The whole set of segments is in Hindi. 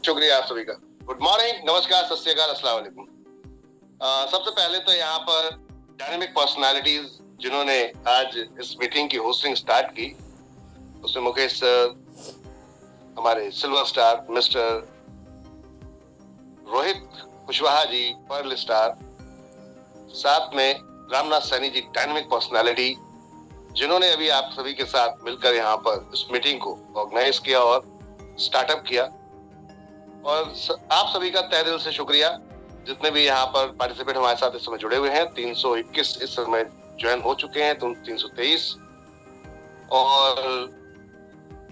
शुक्रिया आप सभी का। गुड मॉर्निंग, नमस्कार, सत श्री अकाल, अस्सलाम वालेकुम। सबसे पहले तो यहाँ पर डायनेमिक पर्सनालिटीज जिन्होंने आज इस मीटिंग की होस्टिंग स्टार्ट की, उसमें मुकेश सर, हमारे silver star mister Rohit Kushwaha ji, pearl star, साथ में रामनाथ सैनी जी, डायनेमिक पर्सनालिटी, जिन्होंने अभी आप सभी के साथ मिलकर यहाँ पर इस मीटिंग को ऑर्गेनाइज किया और स्टार्टअप किया। और आप सभी का तहे दिल से शुक्रिया। जितने भी यहाँ पर पार्टिसिपेट हमारे साथ इस समय जुड़े हुए हैं, 321 इस समय ज्वाइन हो चुके हैं, 323। और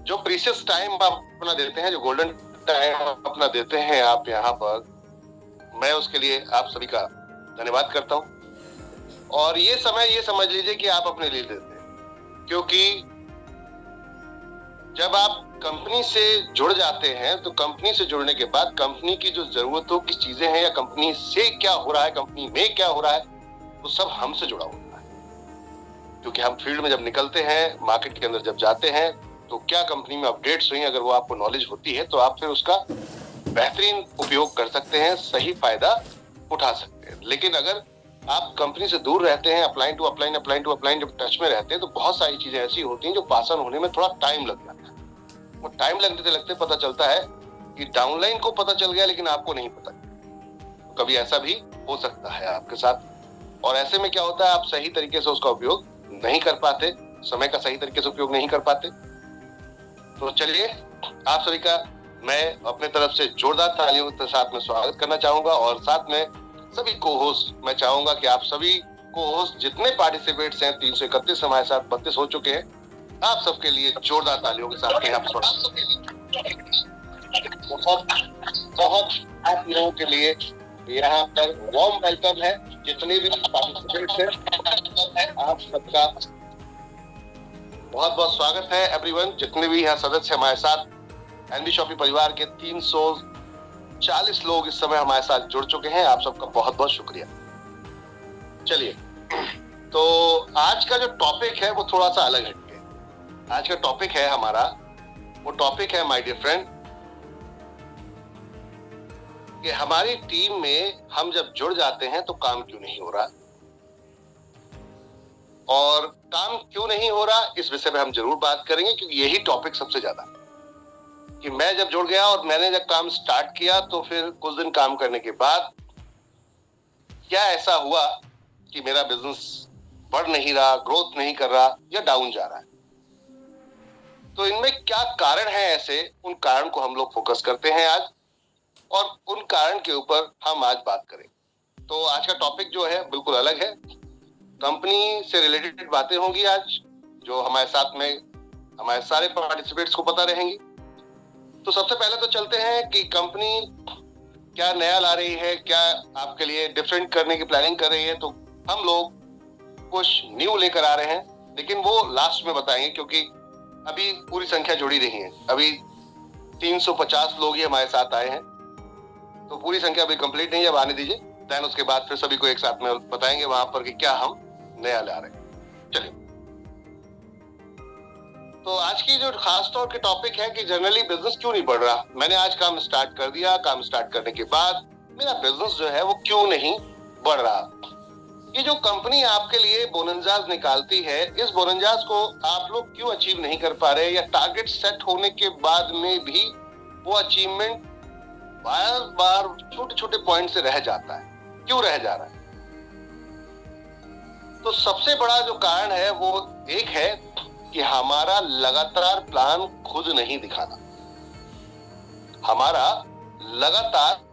जो प्रीशियस टाइम आप अपना देते हैं, जो गोल्डन टाइम अपना देते हैं आप यहाँ पर, मैं उसके लिए आप सभी का धन्यवाद करता हूँ। और ये समय ये समझ लीजिए कि आप अपने लिए देते हैं, क्योंकि जब आप कंपनी से जुड़ जाते हैं तो कंपनी से जुड़ने के बाद कंपनी की जो जरूरतों की चीजें हैं या कंपनी से क्या हो रहा है, कंपनी में क्या हो रहा है, वो सब हमसे जुड़ा होता है। क्योंकि हम फील्ड में जब निकलते हैं, मार्केट के अंदर जब जाते हैं, तो क्या कंपनी में अपडेट्स हुई, अगर वो आपको नॉलेज होती है तो आप फिर उसका बेहतरीन उपयोग कर सकते हैं, सही फायदा उठा सकते हैं। लेकिन अगर आप कंपनी से दूर रहते हैं, अपलाइन टू अपलाइन जब टच में रहते हैं, तो बहुत सारी चीजें ऐसी होती हैं जो पास ऑन होने में थोड़ा टाइम लग जाता है। वो टाइम लगते लगते पता चलता है कि डाउनलाइन को पता चल गया लेकिन आपको नहीं पता। तो कभी ऐसा भी हो सकता है आपके साथ। और ऐसे में क्या होता है, आप सही तरीके से उसका उपयोग नहीं कर पाते, समय का सही तरीके से उपयोग नहीं कर पाते। तो चलिए, आप सभी का मैं अपने तरफ से जोरदार तालियों के साथ में स्वागत करना चाहूंगा। और साथ में सभी को होस्ट मैं चाहूंगा कि आप सभी को होस्ट जितने पार्टिसिपेट्स हैं, 331 हमारे साथ 32 हो चुके हैं, आप सबके लिए जोरदार तालियों के साथ यहाँ पर बहुत आप लोगों के लिए यहाँ पर वार्म वेलकम है। जितने भी पार्टिसिपेट्स हैं, आप सबका बहुत बहुत स्वागत है। एवरीवन, जितने भी यहाँ सदस्य हमारे साथ एनबी शॉपी परिवार के 340 लोग इस समय हमारे साथ जुड़ चुके हैं, आप सबका बहुत बहुत शुक्रिया। चलिए, तो आज का जो टॉपिक है वो थोड़ा सा अलग है। आज का टॉपिक है हमारा, वो टॉपिक है माय डियर फ्रेंड, कि हमारी टीम में हम जब जुड़ जाते हैं तो काम क्यों नहीं हो रहा, और काम क्यों नहीं हो रहा इस विषय में हम जरूर बात करेंगे, क्योंकि यही टॉपिक सबसे ज्यादा, कि मैं जब जुड़ गया और मैंने जब काम स्टार्ट किया तो फिर कुछ दिन काम करने के बाद क्या ऐसा हुआ कि मेरा बिजनेस बढ़ नहीं रहा, ग्रोथ नहीं कर रहा या डाउन जा रहा है। तो इनमें क्या कारण है ऐसे, उन कारण को हम लोग फोकस करते हैं आज, और उन कारण के ऊपर हम आज बात करें। तो आज का टॉपिक जो है बिल्कुल अलग है, कंपनी से रिलेटेड बातें होंगी आज, जो हमारे साथ में हमारे सारे पार्टिसिपेट्स को पता रहेंगी। तो सबसे पहले तो चलते हैं कि कंपनी क्या नया ला रही है, क्या आपके लिए डिफरेंट करने की प्लानिंग कर रही है। तो हम लोग कुछ न्यू लेकर आ रहे हैं, लेकिन वो लास्ट में बताएंगे, क्योंकि अभी पूरी संख्या जुड़ी नहीं है। अभी 350 लोग ही हमारे साथ आए हैं, तो पूरी संख्या अभी कंप्लीट नहीं है। अब आने दीजिए, देन उसके बाद फिर सभी को एक साथ में बताएंगे वहां पर कि क्या हम नया ला रहे हैं। चलिए, तो आज की जो खास तौर के टॉपिक है कि जनरली बिजनेस क्यों नहीं बढ़ रहा। मैंने आज काम स्टार्ट कर दिया, काम स्टार्ट करने के बाद मेरा बिजनेस जो है वो क्यों नहीं बढ़ रहा। ये जो कंपनी आपके लिए बोनंजास निकालती है, इस बोनंजास को आप लोग क्यों अचीव नहीं कर पा रहे, या टारगेट सेट होने के बाद में भी वो अचीवमेंट बार बार छोटे छोटे पॉइंट से रह जाता है, क्यों रह जा रहा है। तो सबसे बड़ा जो कारण है वो एक है कि हमारा लगातार प्लान खुद नहीं दिखाना। हमारा लगातार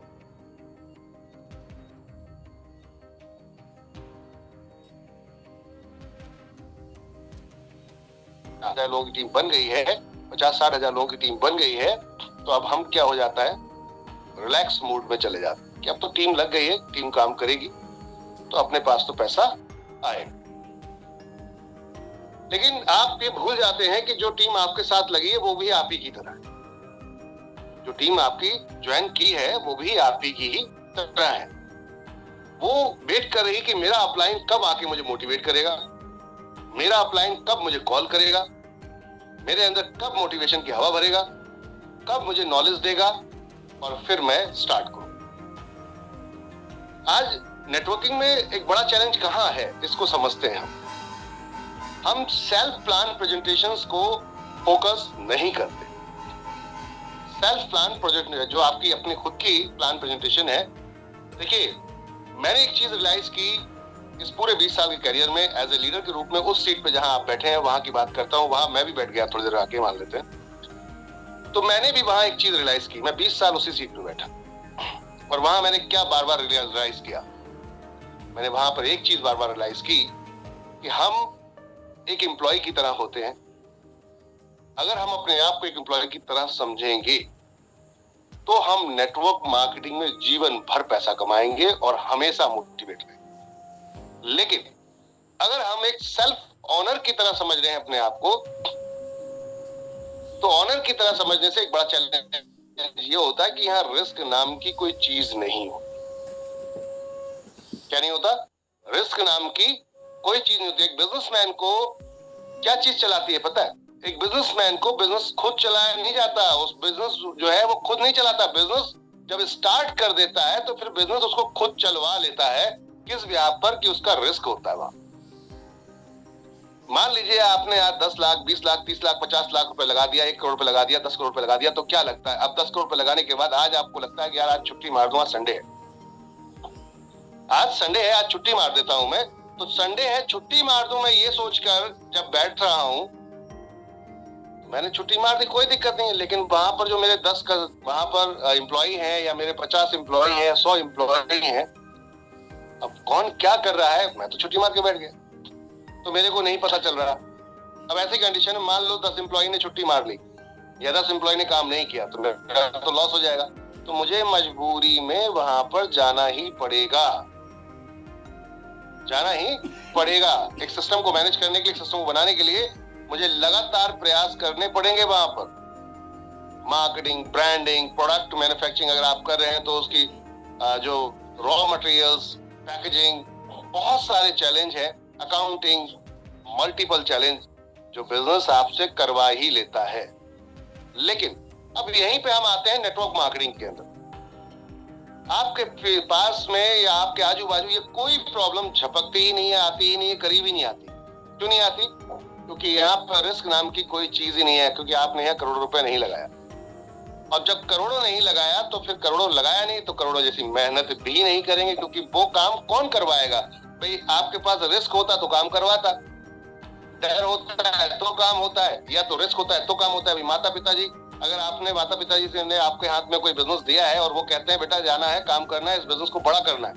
हजार लोगों की टीम बन गई है, 50-60 हजार लोगों की टीम बन गई है, तो अब हम क्या हो जाता है, रिलैक्स मूड में चले जाते हैं कि अब तो टीम लग गई है, टीम काम करेगी, तो अपने पास तो पैसा आएगा। लेकिन आप ये भूल जाते हैं कि जो टीम आपके साथ लगी है वो भी आप ही की तरह है। जो टीम आपकी ज्वाइन की है वो भी आप ही की ही तरह है। वो वेट कर रही कि मेरा अपलाइन कब आके मुझे मोटिवेट करेगा, मेरा अपलाइन कब मुझे कॉल करेगा, मेरे अंदर कब मोटिवेशन की हवा भरेगा, कब मुझे नॉलेज देगा और फिर मैं स्टार्ट करूं। आज नेटवर्किंग में एक बड़ा चैलेंज कहां है, इसको समझते हैं। हम सेल्फ प्लान प्रेजेंटेशंस को फोकस नहीं करते। सेल्फ प्लान प्रोजेक्ट जो आपकी अपनी खुद की प्लान प्रेजेंटेशन है, देखिए मैंने एक चीज रियलाइज की इस पूरे 20 साल के करियर में एज ए लीडर के रूप में, उस सीट पे जहां आप बैठे हैं वहां की बात करता हूं, वहां मैं भी बैठ गया थोड़ी देर आके, मान लेते हैं। तो मैंने भी वहां एक चीज रियलाइज की, मैं 20 साल उसी सीट पे बैठा, और वहां मैंने क्या बार बार रियलाइज किया, मैंने वहां पर एक चीज बार बार रियलाइज की कि हम एक एम्प्लॉय की तरह होते हैं। अगर हम अपने आप को एक एम्प्लॉय की तरह समझेंगे तो हम नेटवर्क मार्केटिंग में जीवन भर पैसा कमाएंगे और हमेशा मोटिवेट रहेंगे। लेकिन अगर हम एक सेल्फ ऑनर की तरह समझ रहे हैं अपने आप को, तो ऑनर की तरह समझने से एक बड़ा चैलेंज ये होता है कि यहाँ रिस्क नाम की कोई चीज नहीं हो। क्या नहीं होता? रिस्क नाम की कोई चीज नहीं होती। एक बिजनेसमैन को क्या चीज चलाती है पता है? एक बिजनेसमैन को बिजनेस खुद चलाया नहीं जाता। उस बिजनेस जो है वो खुद नहीं चलाता। बिजनेस जब स्टार्ट कर देता है तो फिर बिजनेस उसको खुद चलवा लेता है। किस व्यापार पर कि उसका रिस्क होता है वहां। मान लीजिए आपने आज 10 लाख, 20 लाख, 30 लाख, 50 लाख रुपए लगा दिया, 1 करोड़ रुपए लगा दिया, 10 करोड़ रुपए लगा दिया, तो क्या लगता है? अब 10 करोड़ रुपए लगाने के बाद आज आपको लगता है कि यार आज छुट्टी मार दूं, आज संडे है, आज संडे है, आज छुट्टी मार देता हूं मैं। तो संडे है, छुट्टी मार दूं, मैं ये सोचकर जब बैठ रहा हूं, मैंने छुट्टी मार दी, कोई दिक्कत नहीं है। लेकिन वहां पर जो मेरे 10 वहां पर एम्प्लॉय हैं या मेरे 50 एम्प्लॉय हैं या 100 एम्प्लॉय हैं, अब कौन क्या कर रहा है, मैं तो छुट्टी मार के बैठ गया, तो मेरे को नहीं पता चल रहा। अब ऐसी कंडीशन में मान लो 10 एम्प्लॉय ने छुट्टी मार ली या 10 एम्प्लॉय ने काम नहीं किया, तो मेरा तो लॉस हो जाएगा। तो मुझे मजबूरी में वहां पर जाना ही पड़ेगा, जाना ही पड़ेगा। एक सिस्टम को मैनेज करने के लिए, सिस्टम को बनाने के लिए मुझे लगातार प्रयास करने पड़ेंगे। वहां पर मार्केटिंग, ब्रांडिंग, प्रोडक्ट मैन्युफैक्चरिंग अगर आप कर रहे हैं तो उसकी जो रॉ मटेरियल्स, पैकेजिंग, बहुत सारे चैलेंज है, अकाउंटिंग, मल्टीपल चैलेंज जो बिजनेस आपसे करवा ही लेता है। लेकिन अब यहीं पे हम आते हैं नेटवर्क मार्केटिंग के अंदर। आपके पास में या आपके आजू बाजू ये कोई प्रॉब्लम झपकती ही नहीं है, आती ही नहीं है, करीब ही नहीं आती। क्यों नहीं आती? क्योंकि यहाँ पर रिस्क नाम की कोई चीज ही नहीं है, क्योंकि आपने यहाँ करोड़ों रुपए नहीं लगाया। और जब करोड़ों नहीं लगाया तो फिर करोड़ों लगाया नहीं तो करोड़ों जैसी मेहनत भी नहीं करेंगे, क्योंकि वो काम कौन करवाएगा भाई? आपके पास रिस्क होता तो काम करवाता, डर होता है तो काम होता है, या तो रिस्क होता है तो काम होता है। माता पिताजी, अगर आपने माता पिताजी से ने आपके हाथ में कोई बिजनेस दिया है और वो कहते हैं बेटा जाना है, काम करना है, इस बिजनेस को बड़ा करना है,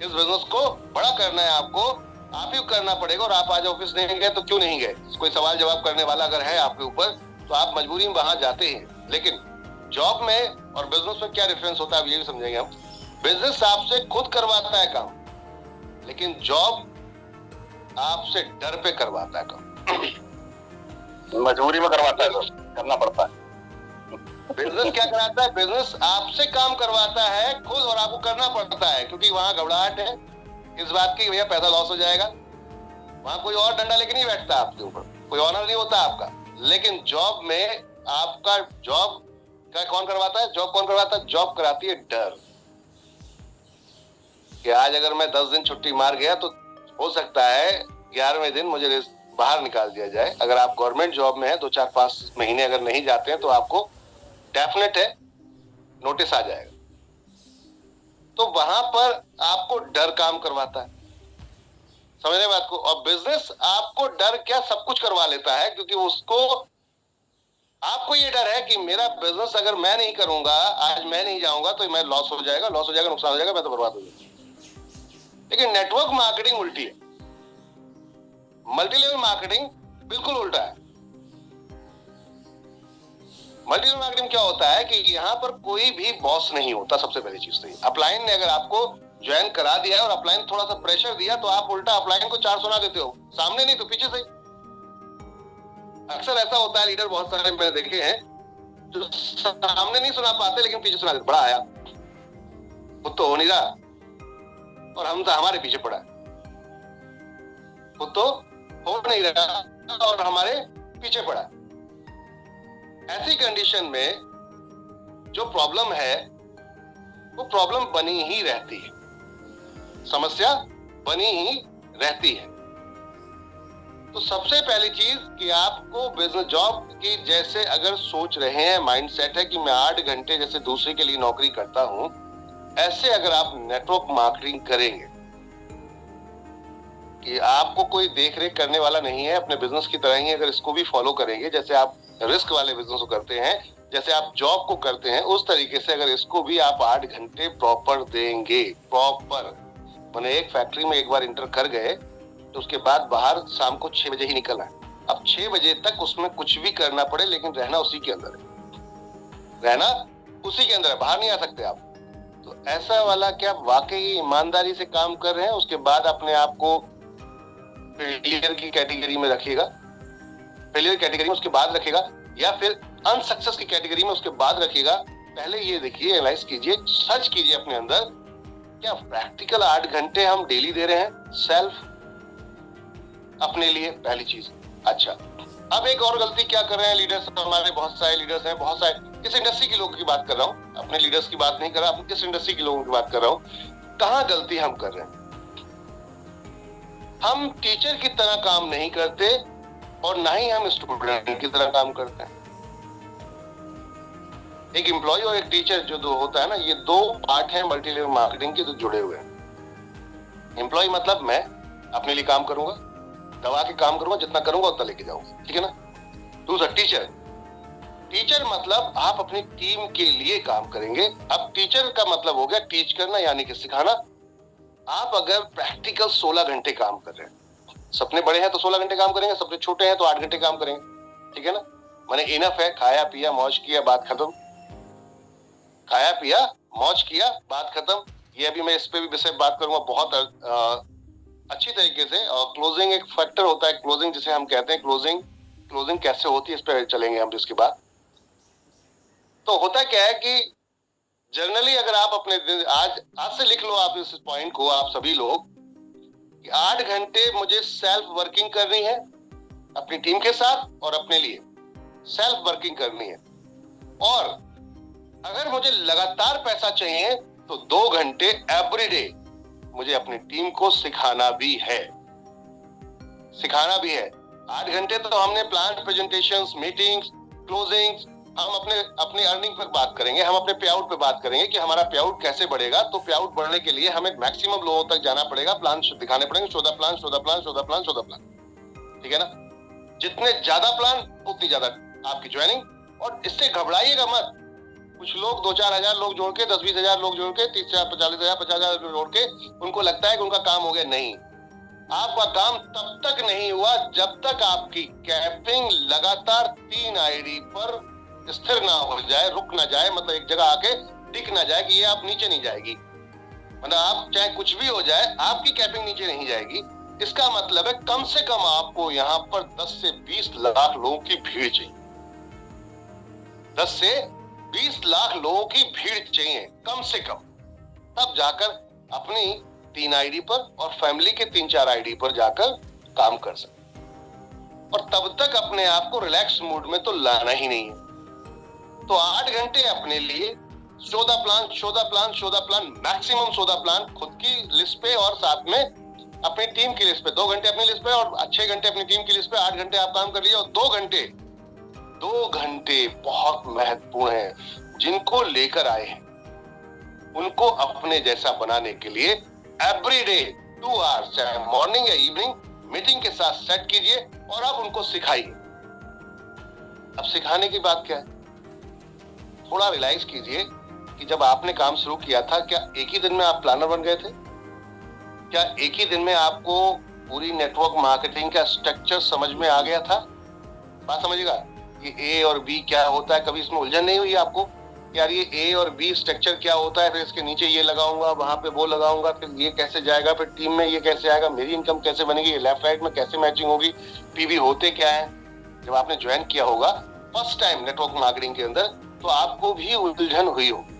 इस बिजनेस को बड़ा करना है, आपको आप ही करना पड़ेगा, और आप आज ऑफिस नहीं गए तो क्यों नहीं गए? कोई सवाल जवाब करने वाला अगर है आपके ऊपर तो आप मजबूरी में वहां जाते हैं। लेकिन जॉब में और बिजनेस में क्या डिफरेंस होता है ये भी समझेंगे हम। बिजनेस आपसे खुद करवाता है काम, लेकिन जॉब आपसे डर पे करवाता है काम, मजबूरी में करवाता है, करना पड़ता है। बिजनेस क्या कराता है? बिजनेस आपसे काम करवाता है खुद, और आपको करना पड़ता है, क्योंकि वहां घबराहट है इस बात की भैया पैसा लॉस हो जाएगा। वहां कोई और डंडा लेके नहीं बैठता आपके ऊपर, कोई ऑनर नहीं होता आपका। लेकिन जॉब में आपका जॉब क्या कौन करवाता है? जॉब कौन करवाता है? जॉब कराती है डर, कि आज अगर मैं 10 दिन छुट्टी मार गया तो हो सकता है 11वें दिन मुझे बाहर निकाल दिया जाए। अगर आप गवर्नमेंट जॉब में है, 2-4-5 महीने अगर नहीं जाते हैं तो आपको डेफिनेट है नोटिस आ जाएगा। तो वहां पर आपको डर काम करवाता है, समझने बात को। और बिजनेस आपको डर क्या सब कुछ करवा लेता है, क्योंकि उसको आपको ये डर है कि मेरा बिजनेस अगर मैं नहीं करूंगा, आज मैं नहीं जाऊंगा तो मैं लॉस हो जाएगा, लॉस हो जाएगा, नुकसान हो जाएगा, मैं तो बर्बाद हो जाऊंगा। लेकिन नेटवर्क मार्केटिंग उल्टी है, मल्टी लेवल मार्केटिंग बिल्कुल उल्टा है। मल्टी लेवल मार्केटिंग क्या होता है कि यहाँ पर कोई भी बॉस नहीं होता। सबसे पहली चीज तो अपलाइन ने अगर आपको ज्वाइन करा दिया और अपलाइन थोड़ा सा प्रेशर दिया तो आप उल्टा अपलाइन को 4 सुना देते हो, सामने नहीं तो पीछे से। अक्सर ऐसा होता है, लीडर बहुत सारे मैंने देखे हैं जो सामने नहीं सुना पाते लेकिन पीछे सुना देते। बड़ा आया, खुद तो हो नहीं रहा और हम तो हमारे पीछे पड़ा है, खुद तो हो नहीं रहा और हमारे पीछे पड़ा है। ऐसी कंडीशन में जो प्रॉब्लम है वो प्रॉब्लम बनी ही रहती है, समस्या बनी ही रहती है। तो सबसे पहली चीज कि आपको बिजनेस जॉब की जैसे अगर सोच रहे हैं, माइंडसेट है कि मैं 8 घंटे जैसे दूसरे के लिए नौकरी करता हूं, ऐसे अगर आप नेटवर्क मार्केटिंग करेंगे कि आपको कोई देख रेख करने वाला नहीं है, अपने बिजनेस की तरह ही अगर इसको भी फॉलो करेंगे, जैसे आप रिस्क वाले बिजनेस को करते हैं, जैसे आप जॉब को करते हैं, उस तरीके से अगर इसको भी आप 8 घंटे प्रॉपर देंगे, प्रॉपर मैंने एक फैक्ट्री में एक बार इंटर कर गए तो उसके बाद बाहर शाम को 6 बजे ही निकलना है। अब 6 बजे तक उसमें कुछ भी करना पड़े लेकिन रहना उसी के अंदर है, रहना उसी के अंदर है, बाहर नहीं आ सकते आप। तो ऐसा वाला क्या वाकई ईमानदारी से काम कर रहे हैं, उसके बाद अपने आप को फेलियर की कैटेगरी में रखिएगा, फेलियर कैटेगरी में उसके बाद रखेगा, या फिर अनसक्सेस की कैटेगरी में उसके बाद रखिएगा। पहले ये देखिए, एनालाइज कीजिए, सर्च कीजिए अपने अंदर, क्या प्रैक्टिकल 8 घंटे हम डेली दे रहे हैं सेल्फ अपने लिए, पहली चीज। अच्छा, अब एक और गलती क्या कर रहे हैं लीडर्स, हमारे बहुत सारे लीडर्स हैं, बहुत सारे, इस इंडस्ट्री के लोगों की बात कर रहा हूँ, अपने लीडर्स की बात नहीं कर रहा, इस इंडस्ट्री के लोगों की बात कर रहा हूँ। कहाँ गलती हम कर रहे हैं, हम टीचर की तरह काम नहीं करते और ना ही हम स्टूडेंट की तरह काम करते हैं। एक एम्प्लॉय और एक टीचर जो दो होता है ना, ये दो पार्ट हैं मल्टी लेवल मार्केटिंग के जो जुड़े हुए हैं। एम्प्लॉय मतलब मैं अपने लिए काम करूंगा, दबा के काम करूंगा, जितना करूंगा उतना लेके जाऊंगा, ठीक है ना। दूसरा टीचर, टीचर मतलब आप अपनी टीम के लिए काम करेंगे। अब टीचर का मतलब हो गया टीच करना, यानी कि सिखाना। आप अगर प्रैक्टिकल 16 घंटे काम कर रहे हैं, सपने बड़े हैं तो 16 घंटे काम करेंगे, सपने छोटे हैं तो 8 घंटे काम करेंगे, ठीक है ना। मैंने इनफ है, खाया पिया मौज किया, बात खत्म, खाया पिया मौज किया, बात खत्म। ये अभी मैं इस पे भी विषय बात करूंगा बहुत अच्छी तरीके से। और क्लोजिंग एक फैक्टर होता है, क्लोजिंग जिसे हम कहते हैं, क्लोजिंग कैसे होती है इस पे चलेंगे हम इसके बाद। तो होता क्या है कि जनरली अगर आप अपने आज से लिख लो आप इस पॉइंट को, आप सभी लोग, कि 8 घंटे मुझे सेल्फ वर्किंग करनी है अपनी टीम के साथ और अपने लिए सेल्फ वर्किंग करनी है। और अगर मुझे लगातार पैसा चाहिए तो 2 घंटे एवरीडे मुझे अपनी टीम को सिखाना भी है, सिखाना भी है। 8 घंटे तो हमने प्लान, प्रेजेंटेशंस, मीटिंग्स, क्लोजिंग्स, हम अपने अर्निंग पर बात करेंगे, हम अपने पे आउट पे बात करेंगे कि हमारा पे आउट कैसे बढ़ेगा। तो पे आउट बढ़ने के लिए हमें मैक्सिमम लोगों तक जाना पड़ेगा, प्लान दिखाने पड़ेंगे, 14 प्लान, 14 प्लान, 14 प्लान, 14 प्लान, ठीक है ना। जितने ज्यादा प्लान उतनी ज्यादा आपकी ज्वाइनिंग। और इससे घबराइएगा मत, कुछ लोग 2-4 हजार लोग जोड़ के, 10-20 हजार लोग जोड़ के, 30,000, 40,000, 50,000 जोड़ के उनको लगता है कि उनका काम हो गया। नहीं, आपका काम तब तक नहीं हुआ जब तक आपकी कैपिंग लगातार 3 आईडी पर स्थिर ना हो जाए, रुक ना जाए, मतलब एक जगह आके टिक ना जाए कि ये आप नीचे नहीं जाएगी। मतलब आप चाहे कुछ भी हो जाए, आपकी कैपिंग नीचे नहीं जाएगी। इसका मतलब है कम से कम आपको यहाँ पर 10 से 20 लाख लोगों की भीड़ चाहिए, 10 से 20 लाख लोगों की भीड़ चाहिए कम से कम, तब जाकर अपनी 3 आईडी पर और फैमिली के 3-4 आईडी पर जाकर काम कर सकते। और तब तक अपने आप को रिलैक्स मूड में तो लाना ही नहीं है। तो 8 घंटे अपने लिए 14 plan, 14 plan, 14 plan, maximum 14 plan खुद की लिस्ट पे और साथ में अपनी टीम की लिस्ट पे। 2 घंटे अपनी लिस्ट पे और 6 घंटे अपनी टीम की लिस्ट पे। 8 घंटे आप काम कर लीजिए। और 2 घंटे बहुत महत्वपूर्ण है। जिनको लेकर आए हैं उनको अपने जैसा बनाने के लिए एवरीडे 2 आवर्स, चाहे मॉर्निंग या इवनिंग, मीटिंग के साथ सेट कीजिए और आप उनको सिखाइए। अब सिखाने की बात क्या है, थोड़ा रियलाइज कीजिए कि जब आपने काम शुरू किया था, क्या एक ही दिन में आप प्लानर बन गए थे? क्या एक ही दिन में आपको पूरी नेटवर्क मार्केटिंग का स्ट्रक्चर समझ में आ गया था? बात समझिएगा कि ए और बी क्या होता है, कभी इसमें उलझन नहीं हुई आपको? यार ये ए और बी स्ट्रक्चर क्या होता है, फिर इसके नीचे ये लगाऊंगा, वहां पे वो लगाऊंगा, फिर ये कैसे जाएगा, फिर टीम में ये कैसे आएगा, मेरी इनकम कैसे बनेगी, लेफ्ट राइट में कैसे मैचिंग होगी, पीवी होते क्या है? जब आपने ज्वाइन किया होगा फर्स्ट टाइम नेटवर्क मार्केटिंग के अंदर, तो आपको भी उलझन हुई होगी।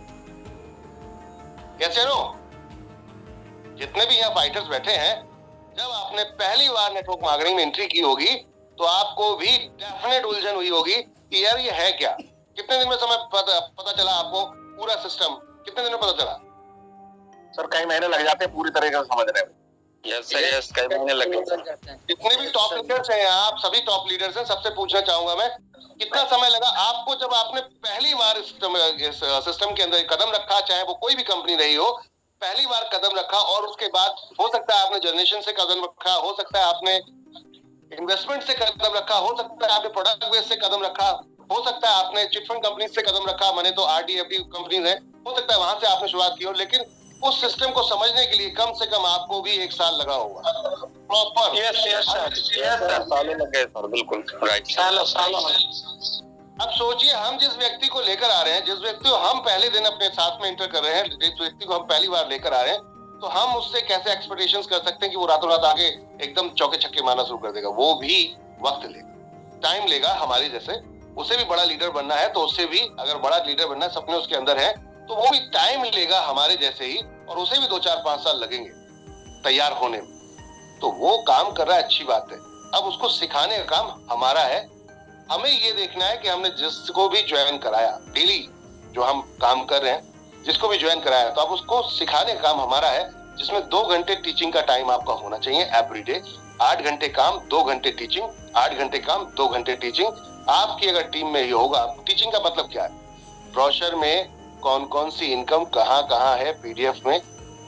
कैसे नो, जितने भी यहाँ फाइटर्स बैठे हैं, जब आपने पहली बार नेटवर्क मार्केटिंग में एंट्री की होगी तो आपको भी डेफिनेट उलझन हुई होगी कि यार ये है क्या, कितने दिन में समय पता चला आपको? पूरा सिस्टम कितने दिन में पता चला? सर कई महीने लग जाते हैं पूरी तरीके से समझने में। यस सर, यस, कई महीने लग जाते हैं। जितने भी टॉप लीडर्स हैं, आप सभी टॉप लीडर्स हैं, सबसे पूछना चाहूंगा मैं, कितना समय लगा आपको जब आपने पहली बार इस सिस्टम के अंदर कदम रखा, चाहे वो कोई भी कंपनी रही हो, पहली बार कदम रखा, और उसके बाद हो सकता है आपने जनरेशन से कदम रखा, हो सकता है आपने इन्वेस्टमेंट से कदम रखा, हो सकता है आपने प्रोडक्ट बेस से कदम रखा, हो सकता है आपने चिटफंड कंपनी से कदम रखा, माने तो आरडीएफडी कंपनीज है, हो सकता है वहां से आपने शुरुआत की हो, लेकिन उस सिस्टम को समझने के लिए कम से कम आपको भी 1 साल लगा होगा प्रॉपर। यस सर, सालों लग गए सर, बिल्कुल राइट, सालों। अब सोचिए, हम जिस व्यक्ति को लेकर आ रहे हैं, जिस व्यक्ति को हम पहले दिन अपने साथ में इंटर कर रहे हैं, जिस व्यक्ति को हम पहली बार लेकर आ रहे हैं, तो हम उससे कैसे एक्सपेक्टेशंस कर सकते हैं कि वो रातों रात आगे एकदम चौके छक्के मारना शुरू कर देगा? वो भी वक्त लेगा, टाइम लेगा। हमारे जैसे उसे भी बड़ा लीडर बनना है, तो उससे भी अगर बड़ा लीडर बनना है, सपने उसके अंदर है, तो वो भी टाइम लेगा हमारे जैसे ही, और उसे भी 2, 4, 5 साल लगेंगे तैयार होने में। तो वो काम कर रहा है, अच्छी बात है। अब उसको सिखाने का काम हमारा है। हमें ये देखना है कि हमने जिसको भी ज्वाइन कराया, डेली जो हम काम कर रहे हैं, जिसको भी ज्वाइन कराया, तो अब उसको सिखाने का काम हमारा है, जिसमें 2 घंटे टीचिंग का टाइम आपका होना चाहिए एवरीडे। 8 घंटे काम, 2 घंटे टीचिंग, 8 घंटे काम, 2 घंटे टीचिंग। आपकी अगर टीम में ये होगा, टीचिंग का मतलब क्या है? ब्रोशर में कौन कौन सी इनकम कहाँ कहाँ है, पीडीएफ में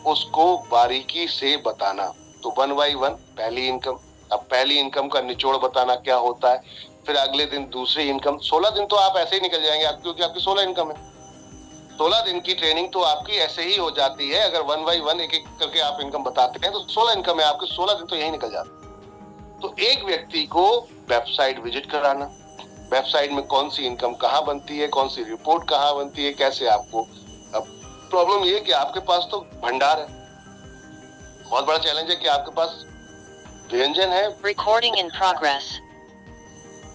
उसको बारीकी से बताना। तो 1 by 1 पहली इनकम, अब पहली इनकम का निचोड़ बताना क्या होता है, फिर अगले दिन दूसरी इनकम। 16 दिन तो आप ऐसे ही निकल जाएंगे, क्योंकि आपकी 16 इनकम है। 16 दिन की ट्रेनिंग तो आपकी ऐसे ही हो जाती है। अगर 1 by 1 एक एक करके आप इनकम बताते हैं, तो 16 इनकम है आपकी, 16 दिन तो यही निकल जाते हैं। तो एक व्यक्ति को वेबसाइट विजिट कराना, वेबसाइट में कौन सी इनकम कहाँ बनती है, कौन सी रिपोर्ट कहाँ बनती है, कैसे आपको। अब प्रॉब्लम ये कि आपके पास तो भंडार है, बहुत बड़ा चैलेंज है कि आपके पास व्यंजन है। Recording in progress.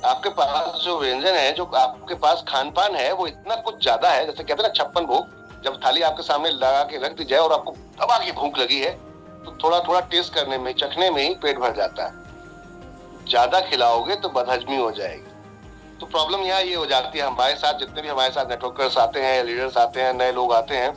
आपके पास जो व्यंजन है, जो आपके पास खान पान है, वो इतना कुछ ज्यादा है, जैसे कहते हैं ना 56 भोग। जब थाली आपके सामने लगा के रख दी जाए और आपको दबा की भूख लगी है, तो थोड़ा थोड़ा टेस्ट करने में, चखने में ही पेट भर जाता है। ज्यादा खिलाओगे तो बदहजमी हो जाएगी। तो प्रॉब्लम यहाँ ये हो जाती है, हमारे साथ जितने भी हमारे साथ नेटवर्कर्स आते हैं, लीडर्स आते हैं, नए लोग आते हैं,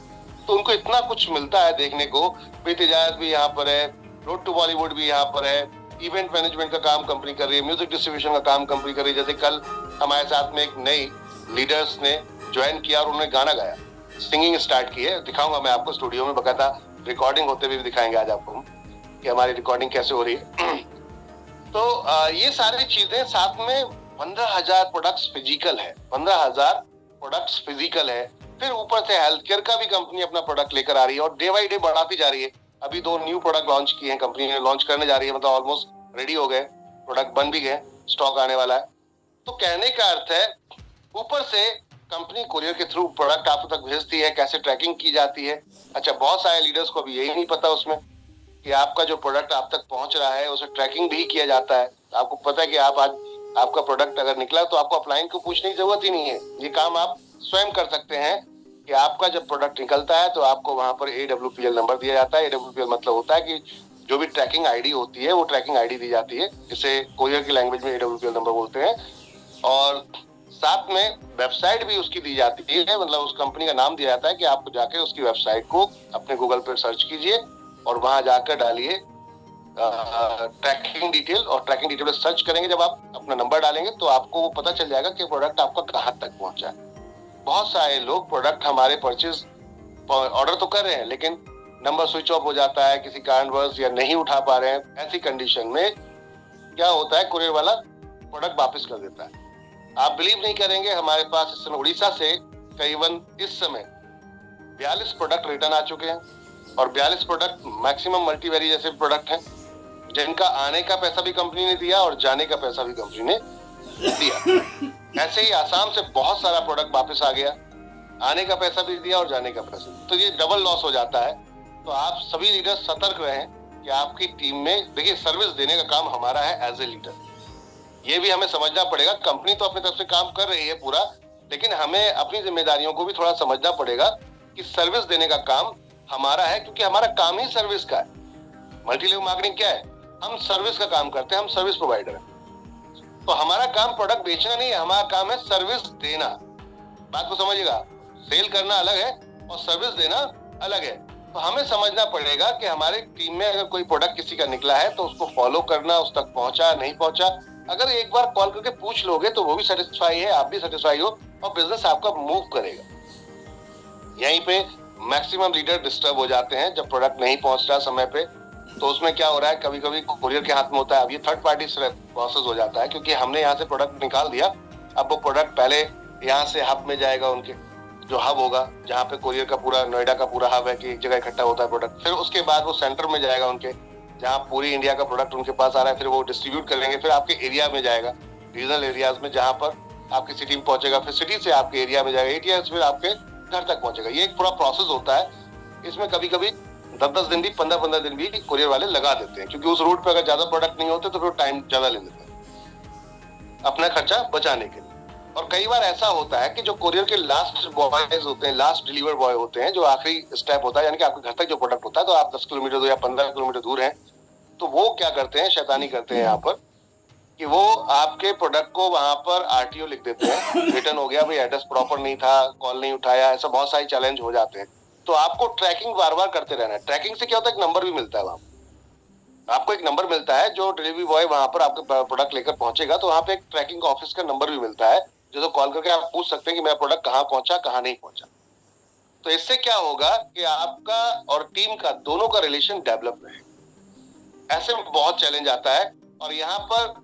तो उनको इतना कुछ मिलता है देखने को। तिजारत भी यहाँ पर है, रोड टू बॉलीवुड भी यहाँ पर है, इवेंट मैनेजमेंट का काम कंपनी कर रही है, म्यूजिक डिस्ट्रीब्यूशन का काम कंपनी कर रही है। जैसे कल हमारे साथ में एक नई लीडर्स ने ज्वाइन किया और उन्होंने गाना गाया, सिंगिंग स्टार्ट की है। दिखाऊंगा मैं आपको स्टूडियो में, बकायदा रिकॉर्डिंग होते हुए भी दिखाएंगे आज आपको कि हमारी रिकॉर्डिंग कैसे हो रही है। तो ये सारी चीजें, साथ में 15,000 प्रोडक्ट्स फिजिकल है, 15,000 प्रोडक्ट्स फिजिकल है। फिर ऊपर से हेल्थ केयर का भी कंपनी अपना प्रोडक्ट लेकर आ रही है और डे बाई डे बढ़ाती जा रही है। अभी 2 न्यू प्रोडक्ट लॉन्च किए हैं, कंपनी ने लॉन्च करने जा रही है, मतलब ऑलमोस्ट रेडी हो गए, प्रोडक्ट बन भी गए, स्टॉक आने वाला है। तो कहने का अर्थ है, ऊपर से कंपनी कुरियर के थ्रू प्रोडक्ट आप तक भेजती है, कैसे ट्रैकिंग की जाती है। अच्छा, बहुत सारे लीडर्स को अभी यही नहीं पता उसमें कि आपका जो प्रोडक्ट आप तक पहुंच रहा है, उसे ट्रैकिंग भी किया जाता है। आपको पता है कि आप आज आपका प्रोडक्ट अगर निकला तो आपको अपलाइन को पूछने की जरूरत ही नहीं है। ये काम आप स्वयं कर सकते हैं कि आपका जब प्रोडक्ट निकलता है तो आपको वहां पर AWPL नंबर दिया जाता है। AWPL मतलब होता है कि जो भी ट्रैकिंग आईडी होती है, वो ट्रैकिंग आईडी दी जाती है, जिसे कोरियर की लैंग्वेज में AWPL नंबर बोलते हैं। और साथ में वेबसाइट भी उसकी दी जाती है, मतलब उस कंपनी का नाम दिया जाता है कि आपको जाके उसकी वेबसाइट को अपने गूगल पर सर्च कीजिए और वहां जाकर डालिए ट्रैकिंग डिटेल, और ट्रैकिंग डिटेल सर्च करेंगे, जब आप अपना नंबर डालेंगे तो आपको वो पता चल जाएगा कि प्रोडक्ट आपका कहाँ तक पहुंचा है। बहुत सारे लोग प्रोडक्ट हमारे परचेज ऑर्डर तो कर रहे हैं, लेकिन नंबर स्विच ऑफ हो जाता है किसी कारणवश, या नहीं उठा पा रहे हैं। ऐसी कंडीशन में क्या होता है, कुरियर वाला प्रोडक्ट वापस कर देता है। आप बिलीव नहीं करेंगे, हमारे पास इस समय उड़ीसा से करीबन इस समय 42 प्रोडक्ट रिटर्न आ चुके हैं, और 42 प्रोडक्ट मैक्सिमम मल्टीवेरी जैसे प्रोडक्ट हैं, जिनका आने का पैसा भी कंपनी ने दिया और जाने का पैसा भी कंपनी ने दिया। ऐसे ही आसाम से बहुत सारा प्रोडक्ट वापस आ गया, आने का पैसा भी दिया और जाने का पैसा, तो ये डबल लॉस हो जाता है। तो आप सभी लीडर सतर्क रहें कि आपकी टीम में, देखिए, सर्विस देने का काम हमारा है एज ए लीडर। ये भी हमें समझना पड़ेगा, कंपनी तो अपनी तरफ से काम कर रही है पूरा, लेकिन हमें अपनी जिम्मेदारियों को भी थोड़ा समझना पड़ेगा कि सर्विस देने का काम हमारा है, क्योंकि हमारा काम ही सर्विस का है। मल्टी लेवल मार्केटिंग क्या है, हम सर्विस का काम करते हैं, हम सर्विस प्रोवाइडर हैं। तो हमारा काम प्रोडक्ट बेचना नहीं है, हमारा काम है सर्विस देना। बात को समझिएगा, सेल करना अलग है और सर्विस देना अलग है। तो हमें समझना पड़ेगा कि हमारे टीम में अगर कोई प्रोडक्ट किसी का निकला है तो उसको फॉलो करना, उस तक पहुंचा नहीं पहुंचा, अगर एक बार कॉल करके पूछ लोगे तो वो भी सेटिस्फाई है, आप भी सेटिस्फाई हो और बिजनेस आपका मूव करेगा। यहीं पे मैक्सिमम लीडर डिस्टर्ब हो जाते हैं जब प्रोडक्ट नहीं पहुंच रहा समय पे। तो उसमें क्या हो रहा है, कभी कभी कुरियर के हाथ में होता है, अब ये थर्ड पार्टी प्रोसेस हो जाता है, क्योंकि हमने यहाँ से प्रोडक्ट निकाल दिया, अब वो प्रोडक्ट पहले यहाँ से हब में जाएगा, उनके जो हब होगा जहाँ पे कुरियर का पूरा, नोएडा का पूरा हब है कि एक जगह इकट्ठा होता है प्रोडक्ट, फिर उसके बाद वो सेंटर में जाएगा उनके, जहाँ पूरी इंडिया का प्रोडक्ट उनके पास आ रहा है, फिर वो डिस्ट्रीब्यूट करेंगे, फिर आपके एरिया में जाएगा, रीजनल एरियाज में जहाँ पर आपकी सिटी में पहुंचेगा, फिर सिटी से आपके एरिया में जाएगा, एरिया से फिर आपके घर तक पहुंचेगा। ये एक पूरा प्रोसेस होता है। इसमें कभी कभी 10-10 दिन भी, 15-15 दिन भी कुरियर वाले लगा देते हैं, क्योंकि उस रूट पे अगर ज्यादा प्रोडक्ट नहीं होते तो फिर टाइम ज्यादा ले लेते हैं अपना खर्चा बचाने के लिए। और कई बार ऐसा होता है कि जो कुरियर के लास्ट बॉयज होते हैं, लास्ट डिलीवर बॉय होते हैं, जो आखिरी स्टेप होता है, यानी कि आपके घर तक जो प्रोडक्ट होता है, तो आप 10 किलोमीटर दूर या 15 किलोमीटर दूर हैं, तो वो क्या करते हैं, शैतानी करते हैं यहाँ पर कि वो आपके प्रोडक्ट को वहां पर आरटीओ लिख देते हैं, रिटर्न हो गया भाई, एड्रेस प्रॉपर नहीं था, कॉल नहीं उठाया, ऐसा बहुत सारे चैलेंज हो जाते हैं। तो आपको ट्रैकिंग बार बार करते रहना है। ट्रैकिंग से क्या होता है, एक नंबर भी मिलता है वहां, आपको एक नंबर मिलता है, जो डिलीवरी बॉय वहां पर आपके प्रोडक्ट लेकर पहुंचेगा तो वहां पे एक ट्रैकिंग ऑफिस का नंबर भी मिलता है, जो कॉल करके आप पूछ सकते हैं कि मेरा प्रोडक्ट कहाँ पहुंचा, कहाँ नहीं पहुंचा। तो इससे क्या होगा कि आपका और टीम का दोनों का रिलेशन डेवलप रहे। ऐसे में बहुत चैलेंज आता है। और यहाँ पर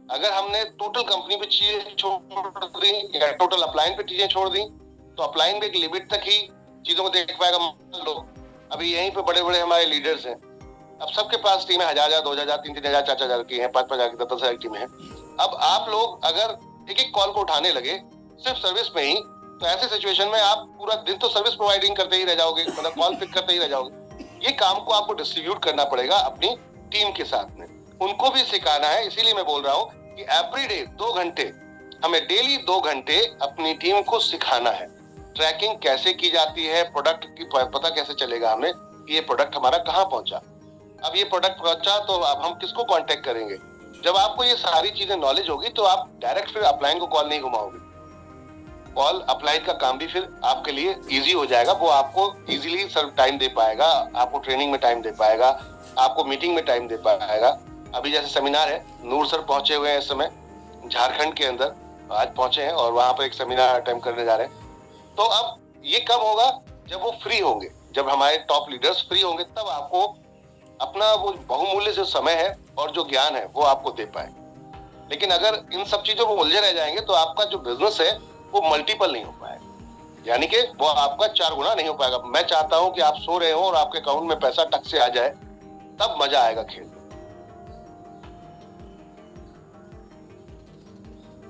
अगर हमने टोटल कंपनी पे चीजें छोड़ दी या टोटल अपलाइन पे चीजें छोड़ दी, तो अपलाइन में एक लिमिट तक ही चीजों को देख पाएगा। मान लो अभी यहीं पे बड़े बड़े हमारे लीडर्स हैं, अब सबके पास टीम है 1000, 2000, 3000, 4000 की है, 5000 की, 10,000 की टीम है। अब आप लोग अगर एक एक कॉल को उठाने लगे सिर्फ सर्विस में ही, तो ऐसे सिचुएशन में आप पूरा दिन तो सर्विस प्रोवाइडिंग करते ही रह जाओगे, मतलब कॉल पिक करते ही रह जाओगे। ये काम को आपको डिस्ट्रीब्यूट करना पड़ेगा अपनी टीम के साथ में, उनको भी सिखाना है। इसीलिए मैं बोल रहा हूँ कि एवरीडे 2 घंटे, हमें डेली 2 घंटे अपनी टीम को सिखाना है ट्रैकिंग कैसे की जाती है, प्रोडक्ट की पता कैसे चलेगा हमें ये प्रोडक्ट हमारा कहाँ पहुंचा। अब ये प्रोडक्ट पहुंचा तो अब हम किसको कांटेक्ट करेंगे। जब आपको ये सारी चीजें नॉलेज होगी तो आप डायरेक्ट फिर अपलाइन को कॉल नहीं घुमाओगे, कॉल अपलाइन का काम भी फिर आपके लिए इजी हो जाएगा। वो आपको इजीली सर टाइम दे पाएगा, आपको ट्रेनिंग में टाइम दे पाएगा, आपको मीटिंग में टाइम दे पाएगा। अभी जैसे सेमिनार है, नूर सर पहुंचे हुए हैं इस समय झारखंड के अंदर, आज पहुंचे हैं और वहां पर एक सेमिनार अटेंड करने जा रहे हैं। तो अब ये कब होगा, जब वो फ्री होंगे, जब हमारे टॉप लीडर्स फ्री होंगे, तब आपको अपना वो बहुमूल्य जो समय है और जो ज्ञान है वो आपको दे पाए। लेकिन अगर इन सब चीजों में उलझे रह जाएंगे तो आपका जो बिजनेस है वो मल्टीपल नहीं हो पाएगा, यानी कि वो आपका 4 गुना नहीं हो पाएगा। मैं चाहता हूं कि आप सो रहे हो और आपके अकाउंट में पैसा टक से आ जाए, तब मजा आएगा खेल।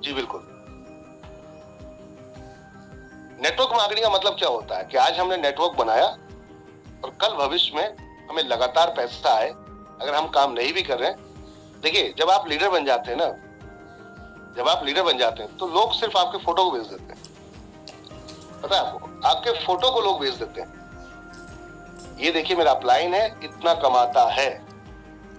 जी बिल्कुल। नेटवर्क मार्केटिंग का मतलब क्या होता है कि आज हमने नेटवर्क बनाया और कल भविष्य में हमें लगातार पैसा आए, अगर हम काम नहीं भी कर रहे हैं। देखिए, जब आप लीडर बन जाते हैं ना, जब आप लीडर बन जाते हैं तो लोग सिर्फ आपके फोटो को भेज देते हैं। पता है आपको, आपके फोटो को लोग भेज देते हैं, ये देखिए मेरा अपलाइन है, इतना कमाता है।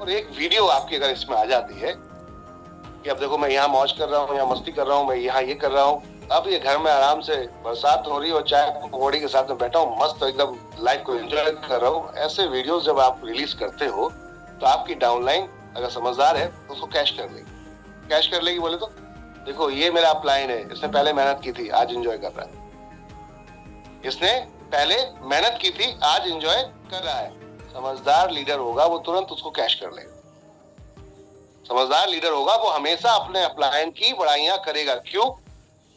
और एक वीडियो आपकी अगर इसमें आ जाती है कि अब देखो मैं यहाँ मौज कर रहा हूँ, यहाँ मस्ती कर रहा हूँ, मैं यहाँ ये कर रहा हूँ, अब ये घर में आराम से बरसात हो रही है और चाय पकौड़ी के साथ में बैठा हूँ, मस्त एकदम लाइफ को एंजॉय कर रहा हूँ। ऐसे वीडियोस जब आप रिलीज करते हो तो आपकी डाउनलाइन अगर समझदार है तो उसको कैश कर लेगी। कैश कर लेगी बोले तो देखो ये मेरा अपलाइन है, इसने पहले मेहनत की थी, आज एंजॉय कर रहा है। इसने पहले मेहनत की थी, आज एंजॉय कर रहा है। समझदार लीडर होगा वो तुरंत उसको कैश कर लेगा। समझदार लीडर होगा वो हमेशा अपने अपलाइन की बड़ाइयां करेगा। क्यों?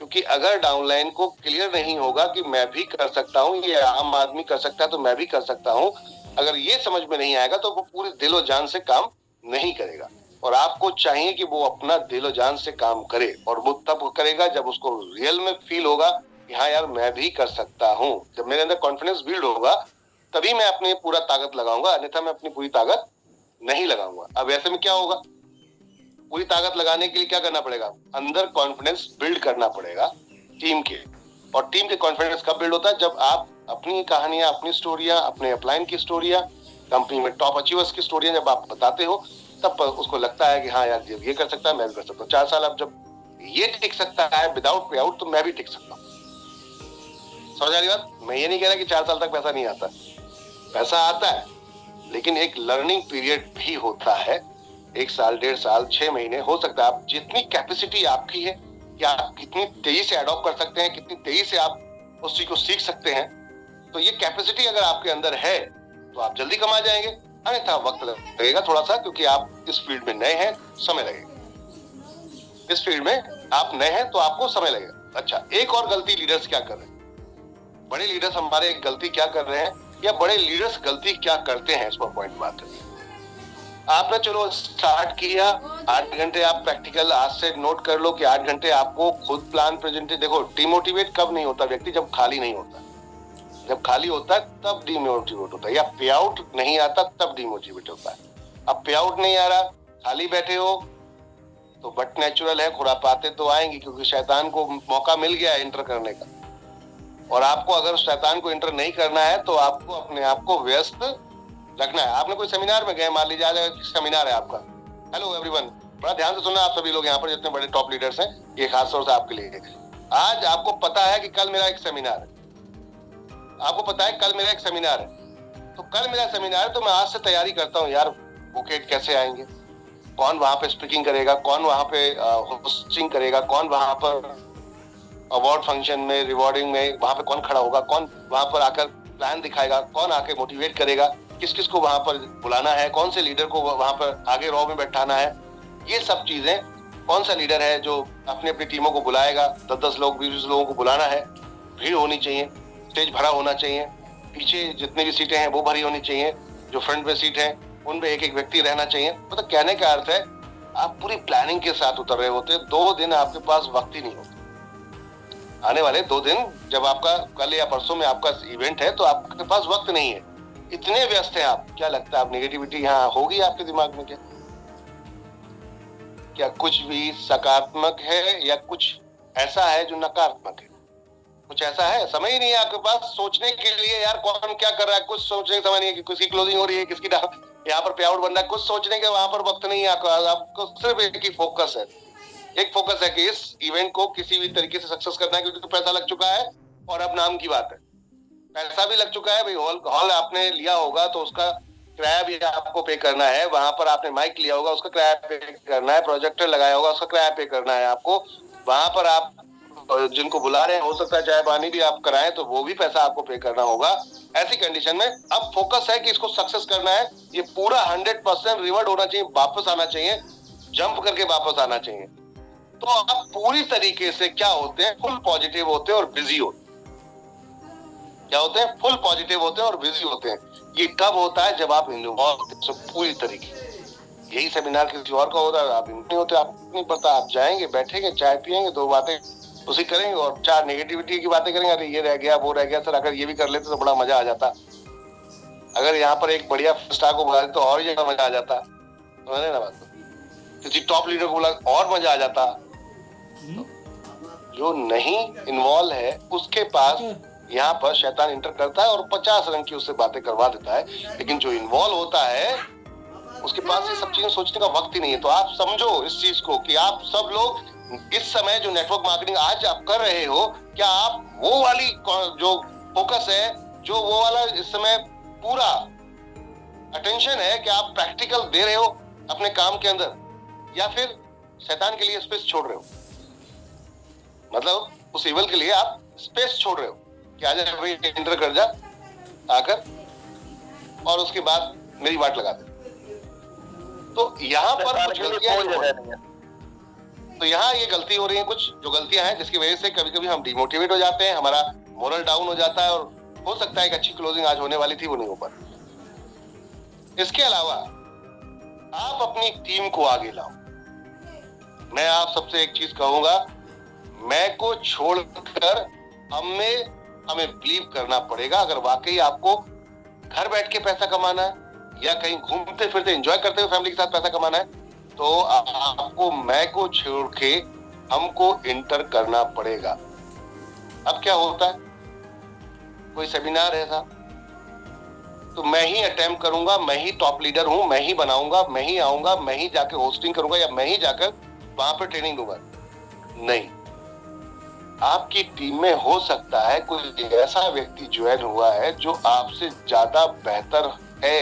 क्योंकि अगर डाउनलाइन को क्लियर नहीं होगा कि मैं भी कर सकता हूँ, ये आम आदमी कर सकता है तो मैं भी कर सकता हूँ, अगर ये समझ में नहीं आएगा तो वो पूरी दिलो जान से काम नहीं करेगा। और आपको चाहिए कि वो अपना दिलो जान से काम करे, और वो तब करेगा जब उसको रियल में फील होगा कि हाँ यार मैं भी कर सकता हूँ। जब मेरे अंदर कॉन्फिडेंस बिल्ड होगा तभी मैं अपनी पूरा ताकत लगाऊंगा, अन्यथा मैं अपनी पूरी ताकत नहीं लगाऊंगा। अब ऐसे में क्या होगा, पूरी ताकत लगाने के लिए क्या करना पड़ेगा, अंदर कॉन्फिडेंस बिल्ड करना पड़ेगा टीम के। और टीम के कॉन्फिडेंस कब बिल्ड होता है, जब आप अपनी कहानियां, अपनी स्टोरियां, अपने अपलाइन की स्टोरियां, कंपनी में टॉप अचीवर्स की स्टोरियां जब आप बताते हो तब उसको लगता है कि हाँ यार जब ये कर सकता है मैं भी कर सकता हूँ। 4 साल अब जब ये टिक सकता है विदाउट पे आउट तो मैं भी टिक सकता हूँ। समझ आ रही बात? मैं ये नहीं कह रहा कि 4 साल तक पैसा नहीं आता, पैसा आता है, लेकिन एक लर्निंग पीरियड भी होता है। 1 साल, 1.5 साल, 6 महीने हो सकता है। आप जितनी कैपेसिटी आपकी है कि आप कितनी तेजी से अडॉप्ट कर सकते हैं, कितनी तेजी से आप उस चीज को सीख सकते हैं, तो ये कैपेसिटी अगर आपके अंदर है तो आप जल्दी कमा जाएंगे। अन्यथा वक्त लगेगा थोड़ा सा, क्योंकि आप इस फील्ड में नए हैं, समय लगेगा। इस फील्ड में आप नए हैं तो आपको समय लगेगा। अच्छा, एक और गलती लीडर्स क्या कर रहे हैं, बड़े लीडर्स हमारे एक गलती क्या कर रहे हैं, या बड़े लीडर्स गलती क्या करते हैं, इस पर पॉइंट बात है। आपने चलो स्टार्ट किया, 8 घंटे आप प्रैक्टिकल आज से नोट कर लो कि 8 घंटे आपको खुद प्लान प्रेजेंट। देखो, डिमोटिवेट कब नहीं होता व्यक्ति, जब खाली नहीं होता। जब खाली होता है तब डिमोटिवेट होता है, या पे आउट नहीं आता तब डिमोटिवेट होता है। अब पे आउट नहीं आ रहा, खाली बैठे हो, तो बट नेचुरल है, खुरापातें तो आएंगी, क्योंकि शैतान को मौका मिल गया है इंटर करने का। और आपको अगर शैतान को इंटर नहीं करना है तो आपको अपने आप को व्यस्त रखना है। आपने कोई सेमिनार में गए, मान लीजिए आज सेमिनार है आपका, हेलो एवरीवन, बड़ा ध्यान से सुनना आप सभी लोग यहाँ पर जितने बड़े टॉप लीडर्स हैं, ये खास तौर से आपके लिए। आज आपको पता है कि कल मेरा एक सेमिनार है, आपको पता है कल मेरा एक सेमिनार है, तो कल मेरा सेमिनार है, तो मैं आज से तैयारी करता हूँ यार, बुकेट कैसे आएंगे, कौन वहां पे स्पीकिंग करेगा, कौन वहां पे होस्टिंग करेगा, कौन वहां पर अवार्ड फंक्शन में, रिवॉर्डिंग में वहां पे कौन खड़ा होगा, कौन वहां पर आकर प्लान दिखाएगा, कौन आके मोटिवेट करेगा, किस किस को वहां पर बुलाना है, कौन से लीडर को वहां पर आगे रॉ में बैठाना है, ये सब चीजें, कौन सा लीडर है जो अपनी अपनी टीमों को बुलाएगा, 10-10 लोग, 20 लोगों को बुलाना है, भीड़ होनी चाहिए, स्टेज भरा होना चाहिए, पीछे जितनी भी सीटें हैं वो भरी होनी चाहिए, जो फ्रंट पे सीट है उन पे एक एक व्यक्ति रहना चाहिए। मतलब कहने का अर्थ है आप पूरी प्लानिंग के साथ उतर रहे होते, 2 दिन आपके पास वक्त ही नहीं होता। आने वाले 2 दिन, जब आपका कल या परसों में आपका इवेंट है, तो आपके पास वक्त नहीं है, इतने व्यस्त हैं आप। क्या लगता है, आप नेगेटिविटी यहाँ होगी आपके दिमाग में? क्या कुछ भी सकारात्मक है या कुछ ऐसा है जो नकारात्मक है? कुछ ऐसा है? समय ही नहीं है आपके पास सोचने के लिए, यार कौन क्या कर रहा है, कुछ सोचने का समय नहीं है कि किसकी क्लोजिंग हो रही है, किसकी यहाँ पर पे आउट बन रहा है, कुछ सोचने के वहां पर वक्त नहीं है आपको सिर्फ एक ही फोकस है। एक फोकस है कि इस इवेंट को किसी भी तरीके से सक्सेस करना है, क्योंकि तो पैसा लग चुका है, और अब नाम की बात है, पैसा भी लग चुका है भाई। हॉल आपने लिया होगा तो उसका किराया भी आपको पे करना है, वहां पर आपने माइक लिया होगा उसका किराया पे करना है, प्रोजेक्टर लगाया होगा उसका किराया पे करना है आपको, वहां पर आप जिनको बुला रहे हैं, हो सकता है चाय पानी भी आप कराएं तो वो भी पैसा आपको पे करना होगा। ऐसी कंडीशन में अब फोकस है कि इसको सक्सेस करना है, ये पूरा 100% रिवर्ट होना चाहिए, वापस आना चाहिए, जंप करके वापस आना चाहिए। तो आप पूरी तरीके से क्या होते हैं, फुल पॉजिटिव होते हैं और बिजी होते हैं। क्या होते हैं? फुल पॉजिटिव होते हैं और बिजी होते हैं। ये कब होता है? जब आप इन्वॉल्व होते हैं पूरी तरीके से। यही सेमिनार किसी और का होता है, आप नहीं होते, आपको नहीं पता, आप जाएंगे, बैठेंगे, चाय पियेंगे, 2 बातें उसी करेंगे और 4 नेगेटिविटी की बातें करेंगे, अरे ये रह गया, वो रह गया, सर अगर ये भी कर लेते तो बड़ा मजा आ जाता, अगर यहाँ पर एक बढ़िया स्टार को बुला लेते तो और ज्यादा मजा आ जाता। समझे ना बात? किसी टॉप लीडर को बुला और मजा आ जाता। जो नहीं इन्वॉल्व है उसके पास यहाँ पर शैतान इंटर करता है और 50 रंग की उससे बातें करवा देता है, लेकिन जो इन्वॉल्व होता है उसके पास ये सब चीजें सोचने का वक्त ही नहीं है। तो आप समझो इस चीज को कि आप सब लोग इस समय जो नेटवर्क मार्केटिंग आज आप कर रहे हो, क्या आप वो वाली जो फोकस है, जो वो वाला इस समय पूरा अटेंशन है कि आप प्रैक्टिकल दे रहे हो अपने काम के अंदर, या फिर शैतान के लिए स्पेस छोड़ रहे हो? मतलब उस इवल के लिए आप स्पेस छोड़ रहे हो कि आजा भाई एंटर कर जा आकर और उसके बाद मेरी वाट लगा दे। तो यहाँ पर कुछ गलतियां, तो यहाँ ये गलती हो रही है, कुछ जो गलतियां हैं जिसकी वजह से कभी कभी हम डिमोटिवेट हो जाते हैं, हमारा मोरल डाउन हो जाता है और हो सकता है एक अच्छी क्लोजिंग आज होने वाली थी वो नहीं हो पाई। इसके अलावा आप अपनी टीम को आगे लाओ। मैं आप सबसे एक चीज कहूंगा, मैं को छोड़कर हमें बिलीव करना पड़ेगा। अगर वाकई आपको घर बैठ के पैसा कमाना है या कहीं घूमते फिरते एंजॉय करते हुए फैमिली के साथ पैसा कमाना है, तो आपको मैं को छोड़ के हमको इंटर करना पड़ेगा। अब क्या होता है, कोई सेमिनार है साहब तो मैं ही अटेम्प्ट करूंगा, मैं ही टॉप लीडर हूं, मैं ही बनाऊंगा, मैं ही आऊंगा, मैं ही जाकर होस्टिंग करूंगा या मैं ही जाकर वहां पर ट्रेनिंग दूंगा। नहीं, आपकी टीम में हो सकता है कोई ऐसा व्यक्ति ज्वाइन हुआ है जो आपसे ज्यादा बेहतर है,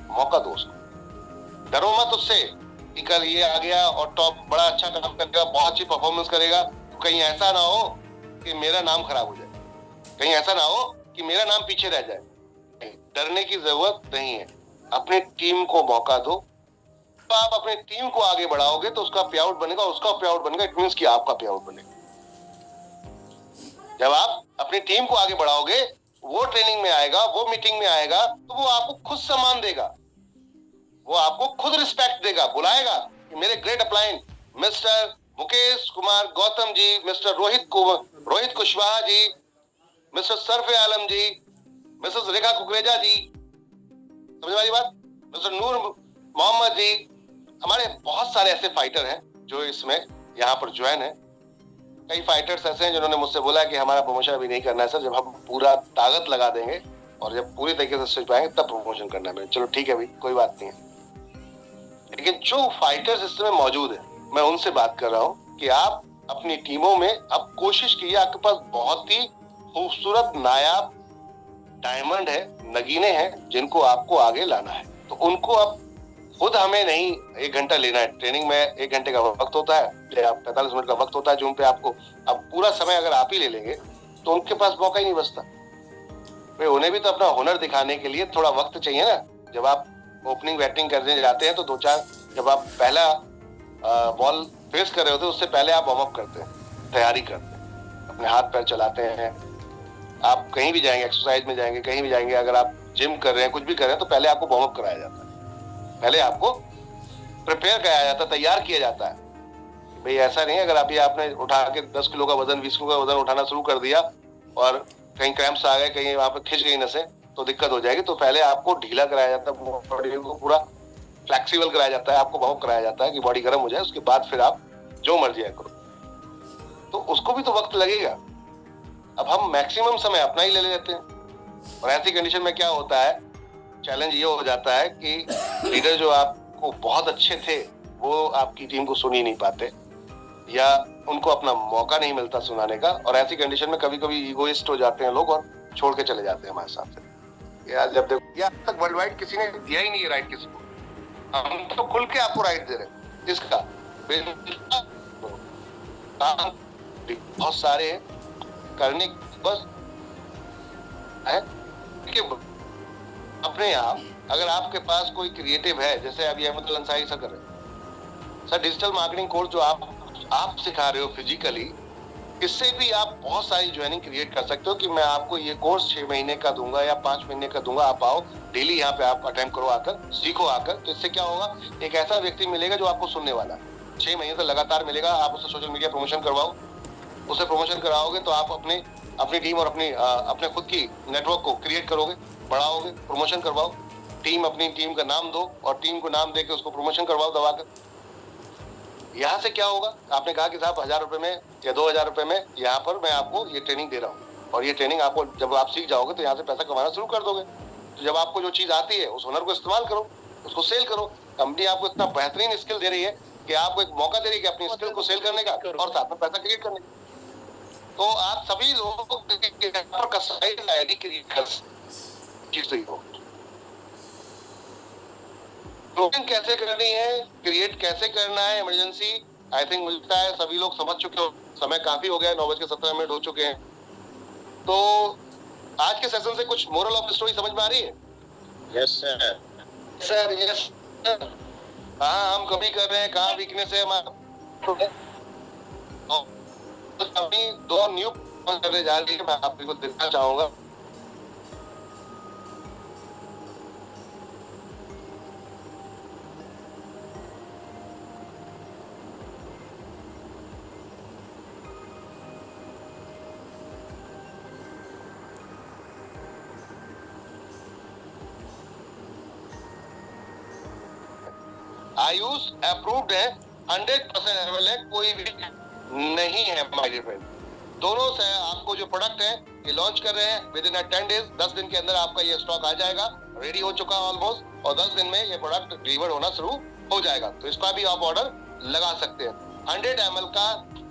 मौका दो उसको। डरो मत उससे कि कल ये आ गया और टॉप बड़ा अच्छा काम करेगा, बहुत अच्छी परफॉर्मेंस करेगा, तो कहीं ऐसा ना हो कि मेरा नाम खराब हो जाए, कहीं ऐसा ना हो कि मेरा नाम पीछे रह जाए। डरने की जरूरत नहीं है, अपनी टीम को मौका दो। तो आप अपनी टीम को आगे बढ़ाओगे तो उसका पे आउट बनेगा, उसका पे आउट बनेगा, इट मींस कि आपका पे आउट बनेगा। जब आप अपनी टीम को आगे बढ़ाओगे, वो ट्रेनिंग में आएगा, वो मीटिंग में आएगा, तो वो आपको खुद सम्मान देगा, वो आपको खुद रिस्पेक्ट देगा, बुलाएगा कि मेरे great upline mister Mukesh Kumar Gautam ji, mister Rohit Kushwaha ji, mister Sarfe Alam ji, Mrs Rekha Kukreja ji, समझ वाली बात, मिस्टर नूर मोहम्मद जी। हमारे बहुत सारे ऐसे फाइटर हैं जो इसमें यहाँ पर ज्वाइन है। कई फाइटर्स ऐसे हैं जिन्होंने मुझसे बोला कि हमारा प्रमोशन अभी नहीं करना है सर, जब हम पूरा ताकत लगा देंगे और जब पूरी तरीके से सीख पाएंगे तब प्रमोशन करना है। चलो ठीक है भाई, कोई बात नहीं है। लेकिन जो फाइटर्स इसमें मौजूद है, मैं उनसे बात कर रहा हूँ कि आप अपनी टीमों में अब कोशिश कीजिए, आपके पास बहुत ही खूबसूरत नायाब डायमंड है, नगीने हैं जिनको आपको आगे लाना है। तो उनको अब खुद हमें नहीं 1 घंटा लेना है, ट्रेनिंग में 1 घंटे का वक्त होता है, 45 मिनट का वक्त होता है, जो पे आपको अब पूरा समय अगर आप ही ले लेंगे तो उनके पास मौका ही नहीं बचता। भाई उन्हें भी तो अपना हुनर दिखाने के लिए थोड़ा वक्त चाहिए ना। जब आप ओपनिंग बैटिंग करने जाते हैं तो 2-4, जब आप पहला बॉल फेस कर रहे होते हैं उससे पहले आप वार्म अप करते हैं, तैयारी करते हैं, अपने हाथ पैर चलाते हैं। आप कहीं भी जाएंगे, एक्सरसाइज में जाएंगे, कहीं भी जाएंगे, अगर आप जिम कर रहे हैं, कुछ भी कर रहे हैं, तो पहले आपको वार्म अप कराया जाता है, पहले आपको प्रिपेयर कराया जाता है, तैयार किया जाता है। भाई ऐसा नहीं है अगर अभी आपने उठा के 10 किलो का वजन, 20 किलो का वजन उठाना शुरू कर दिया और कहीं क्रैम्प्स आ गए, कहीं वहां पर खिंच गई नसें, तो दिक्कत हो जाएगी। तो पहले आपको ढीला कराया जाता है, बॉडी को पूरा फ्लेक्सिबल कराया जाता है, आपको वार्म अप कराया जाता है कि बॉडी गर्म हो जाए, उसके बाद फिर आप जो मर्जी करो। तो उसको भी तो वक्त लगेगा। अब हम मैक्सिमम समय अपना ही ले लेते हैं और ऐसी कंडीशन में क्या होता है, चैलेंज ये हो जाता है कि लीडर जो आपको बहुत अच्छे थे वो आपकी टीम को सुन ही नहीं पाते या उनको अपना मौका नहीं मिलता सुनाने का। और ऐसी कंडीशन में कभी कभी ईगोइस्ट हो जाते हैं लोग और छोड़ के चले जाते हैं हमारे साथ से। यार जब देखो आज तक वर्ल्ड वाइड किसी ने दिया ही नहीं है राइट किसी को, हम तो खुल के आपको राइट दे रहे हैं। इसका बहुत सारे करने बस है कि अपने आप, अगर आपके पास कोई क्रिएटिव है, जैसे अभी अहमद अंसारी सर कर रहे हैं सर, डिजिटल मार्केटिंग कोर्स जो आप सिखा रहे हो फिजिकली, इससे भी आप बहुत सारी ज्वाइनिंग क्रिएट कर सकते हो कि मैं आपको ये कोर्स 6 महीने का दूंगा या 5 महीने का दूंगा, आप आओ डेली यहाँ पे आप अटेम्प्ट करो, आकर सीखो आकर। तो इससे क्या होगा, एक ऐसा व्यक्ति मिलेगा जो आपको सुनने वाला 6 महीने तक लगातार मिलेगा। आप उससे सोशल मीडिया प्रमोशन करवाओ, उसे प्रमोशन कराओगे तो आप अपनी टीम और अपने खुद की नेटवर्क को क्रिएट करोगे, बढ़ाओगे, प्रमोशन करवाओ, अपनी टीम का नाम दो और टीम को नाम देके उसको प्रमोशन करवाओ दबाकर। यहाँ से क्या होगा, आपने कहा कि साहब 1000 रुपए में या 2000 रुपए में यहाँ पर मैं आपको ये ट्रेनिंग दे रहा हूँ और ये ट्रेनिंग आपको जब आप सीख जाओगे तो यहाँ से पैसा कमाना शुरू कर दोगे। तो जब आपको जो चीज आती है उस हुनर को इस्तेमाल करो, उसको सेल करो। कंपनी आपको इतना बेहतरीन स्किल दे रही है कि आपको एक मौका दे रही है कि अपनी स्किल को सेल करने का और साथ में पैसा क्रिएट करने का। तो आप सभी लोगों को प्रोग्राम कैसे करनी है, क्रिएट कैसे करना है, इमरजेंसी, आई थिंक मुझे है सभी लोग समझ चुके हो। समय काफी हो गया है, 9:17 हो चुके हैं। तो आज के सेशन से कुछ मोरल ऑफ स्टोरी समझ में आ रही है? Yes sir. सर यस, कहाँ हम कमी कर रहे हैं, कहाँ वीकनेस है हमारा। अभी 2 न्यू करने जा रही है, मैं आपको दिखाना चाहूंगा। आयुष अप्रूव्ड है, 100% अवेलेबल है, कोई भी नहीं है माय डियर फ्रेंड। दोनों से आपको जो प्रोडक्ट है ये लॉन्च कर रहे हैं विद इन 10 डेज, 10 दिन के अंदर आपका ये स्टॉक आ जाएगा, रेडी हो चुका है ऑलमोस्ट, और 10 दिन में ये प्रोडक्ट डिलीवर होना शुरू हो जाएगा। तो इसका भी आप ऑर्डर लगा सकते हैं। 100 ml का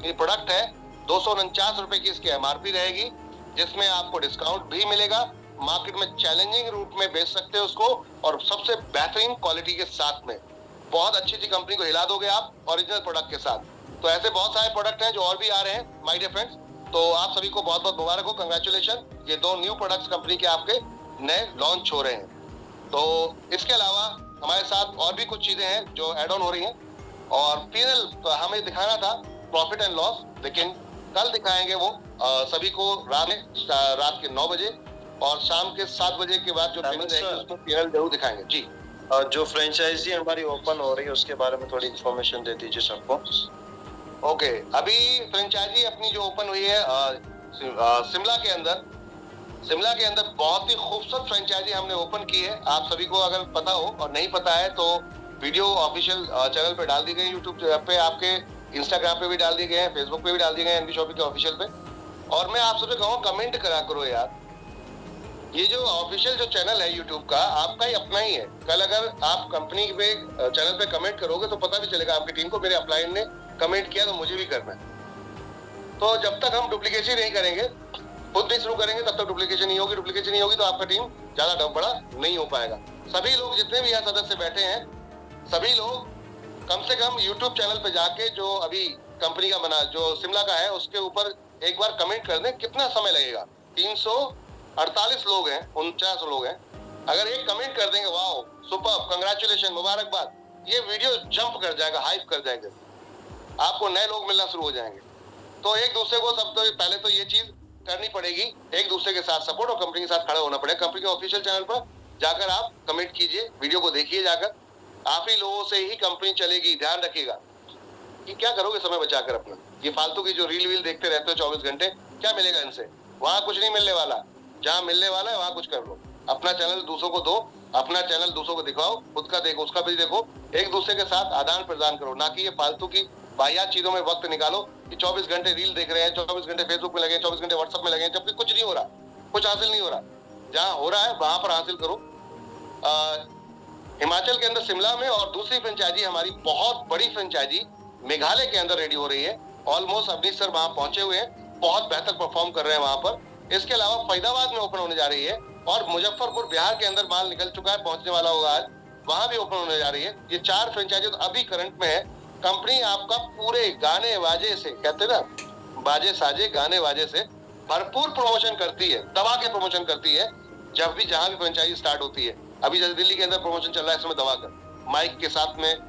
ये प्रोडक्ट है, ₹249 की इसकी MRP रहेगी, जिसमें आपको डिस्काउंट भी मिलेगा। मार्केट में चैलेंजिंग रूट में बेच सकते हो उसको, और सबसे बेहतरीन क्वालिटी के साथ में। बहुत अच्छी कंपनी को हिला दोगे आप ओरिजिनल प्रोडक्ट के साथ। तो ऐसे बहुत सारे प्रोडक्ट हैं जो और भी आ रहे हैं माय डियर फ्रेंड्स। तो आप सभी को बहुत बहुत मुबारक हो, कंग्रेचुलेशन। ये 2 न्यू प्रोडक्ट्स कंपनी के आपके नए लॉन्च हो रहे हैं। तो इसके अलावा हमारे साथ और भी कुछ चीजें हैं जो एड ऑन हो रही हैं, और P&L हमें दिखाना था प्रॉफिट एंड लॉस, लेकिन कल दिखाएंगे वो सभी को रात के 9 बजे और शाम के 7 बजे के बाद जो पेमेंट रहेगी उसमें P&L जरूर दिखाएंगे जी। जो फ्रेंचाइजी हमारी ओपन हो रही है उसके बारे में थोड़ी इन्फॉर्मेशन दे दीजिए सबको। ओके, अभी फ्रेंचाइजी अपनी जो ओपन हुई है शिमला के अंदर बहुत ही खूबसूरत फ्रेंचाइजी हमने ओपन की है। आप सभी को अगर पता हो और नहीं पता है तो वीडियो ऑफिशियल चैनल पे डाल दी गई, यूट्यूब पे, आपके इंस्टाग्राम पे भी डाल दिए गए हैं, फेसबुक पे भी डाल दिए गए हैं, एनबी शॉपिंग के ऑफिशियल पे। और मैं आप सबसे कहूँ कमेंट करा करो यार, ये जो ऑफिशियल जो चैनल है यूट्यूब का आपका ही अपना ही है। कल अगर आप कंपनी पे चैनल पे कमेंट करोगे तो पता भी चलेगा आपकी टीम को, मेरे अपलाइन ने कमेंट किया तो मुझे भी करना है। तो जब तक हम डुप्लीकेशन नहीं करेंगे, खुद भी शुरू करेंगे, तब तक डुप्लीकेशन नहीं होगी। डुप्लीकेशन नहीं होगी तो आपका टीम ज्यादा बड़ा नहीं हो पाएगा। सभी लोग जितने भी यहाँ सदस्य बैठे हैं, सभी लोग कम से कम यूट्यूब चैनल पे जाके जो अभी कंपनी का बना जो शिमला का है उसके ऊपर एक बार कमेंट कर दें। कितना समय लगेगा? 348 लोग हैं, 49 लोग हैं। अगर एक कमेंट कर देंगे, वाओ सुपर, कंग्रेचुलेशन, मुबारकबाद, ये वीडियो जंप कर जाएगा, हाइप कर जाएंगे, आपको नए लोग मिलना शुरू हो जाएंगे। तो एक दूसरे को सब तो पहले तो ये चीज करनी पड़ेगी, एक दूसरे के साथ सपोर्ट और कंपनी के साथ खड़ा होना पड़ेगा। कंपनी के ऑफिशियल चैनल पर जाकर आप कमेंट कीजिए, वीडियो को देखिए जाकर। आप ही लोगों से ही कंपनी चलेगी, ध्यान रखिएगा। कि क्या करोगे समय बचाकर अपना? ये फालतू की जो रील देखते रहते हो 24 घंटे, क्या मिलेगा इनसे? वहां कुछ नहीं मिलने वाला। जहाँ मिलने वाला है वहां कुछ कर लो। अपना चैनल दूसरों को दो, अपना चैनल दूसरों को दिखाओ, खुद का देखो, उसका भी देखो। एक दूसरे के साथ आदान प्रदान करो, ना कि ये फालतू की वाहियात चीजों में वक्त निकालो कि 24 घंटे रील देख रहे हैं, 24 घंटे फेसबुक में लगे, 24 घंटे व्हाट्सएप में लगे, जबकि कुछ नहीं हो रहा, कुछ हासिल नहीं हो रहा। जहाँ हो रहा है वहां पर हासिल करो। हिमाचल के अंदर शिमला में, और दूसरी फ्रेंचाइजी हमारी बहुत बड़ी फ्रेंचाइजी मेघालय के अंदर रेडी हो रही है। ऑलमोस्ट अवनीश सर वहां पहुंचे हुए हैं, बहुत बेहतर परफॉर्म कर रहे हैं वहां पर। इसके अलावा फरीदाबाद में ओपन होने जा रही है, और मुजफ्फरपुर बिहार के अंदर माल निकल चुका है, पहुंचने वाला होगा आज, वहां भी ओपन होने जा रही है। ये 4 फ्रेंचाइजी तो अभी करंट में है। कंपनी आपका पूरे गाने बाजे से, कहते हैं ना, बाजे साजे गाने बाजे से भरपूर प्रमोशन करती है, दबा के प्रमोशन करती है। जब भी जहां भी फ्रेंचाइजी स्टार्ट होती है, अभी जैसे दिल्ली के अंदर प्रमोशन चल रहा है, इसमें दबा कर माइक के साथ में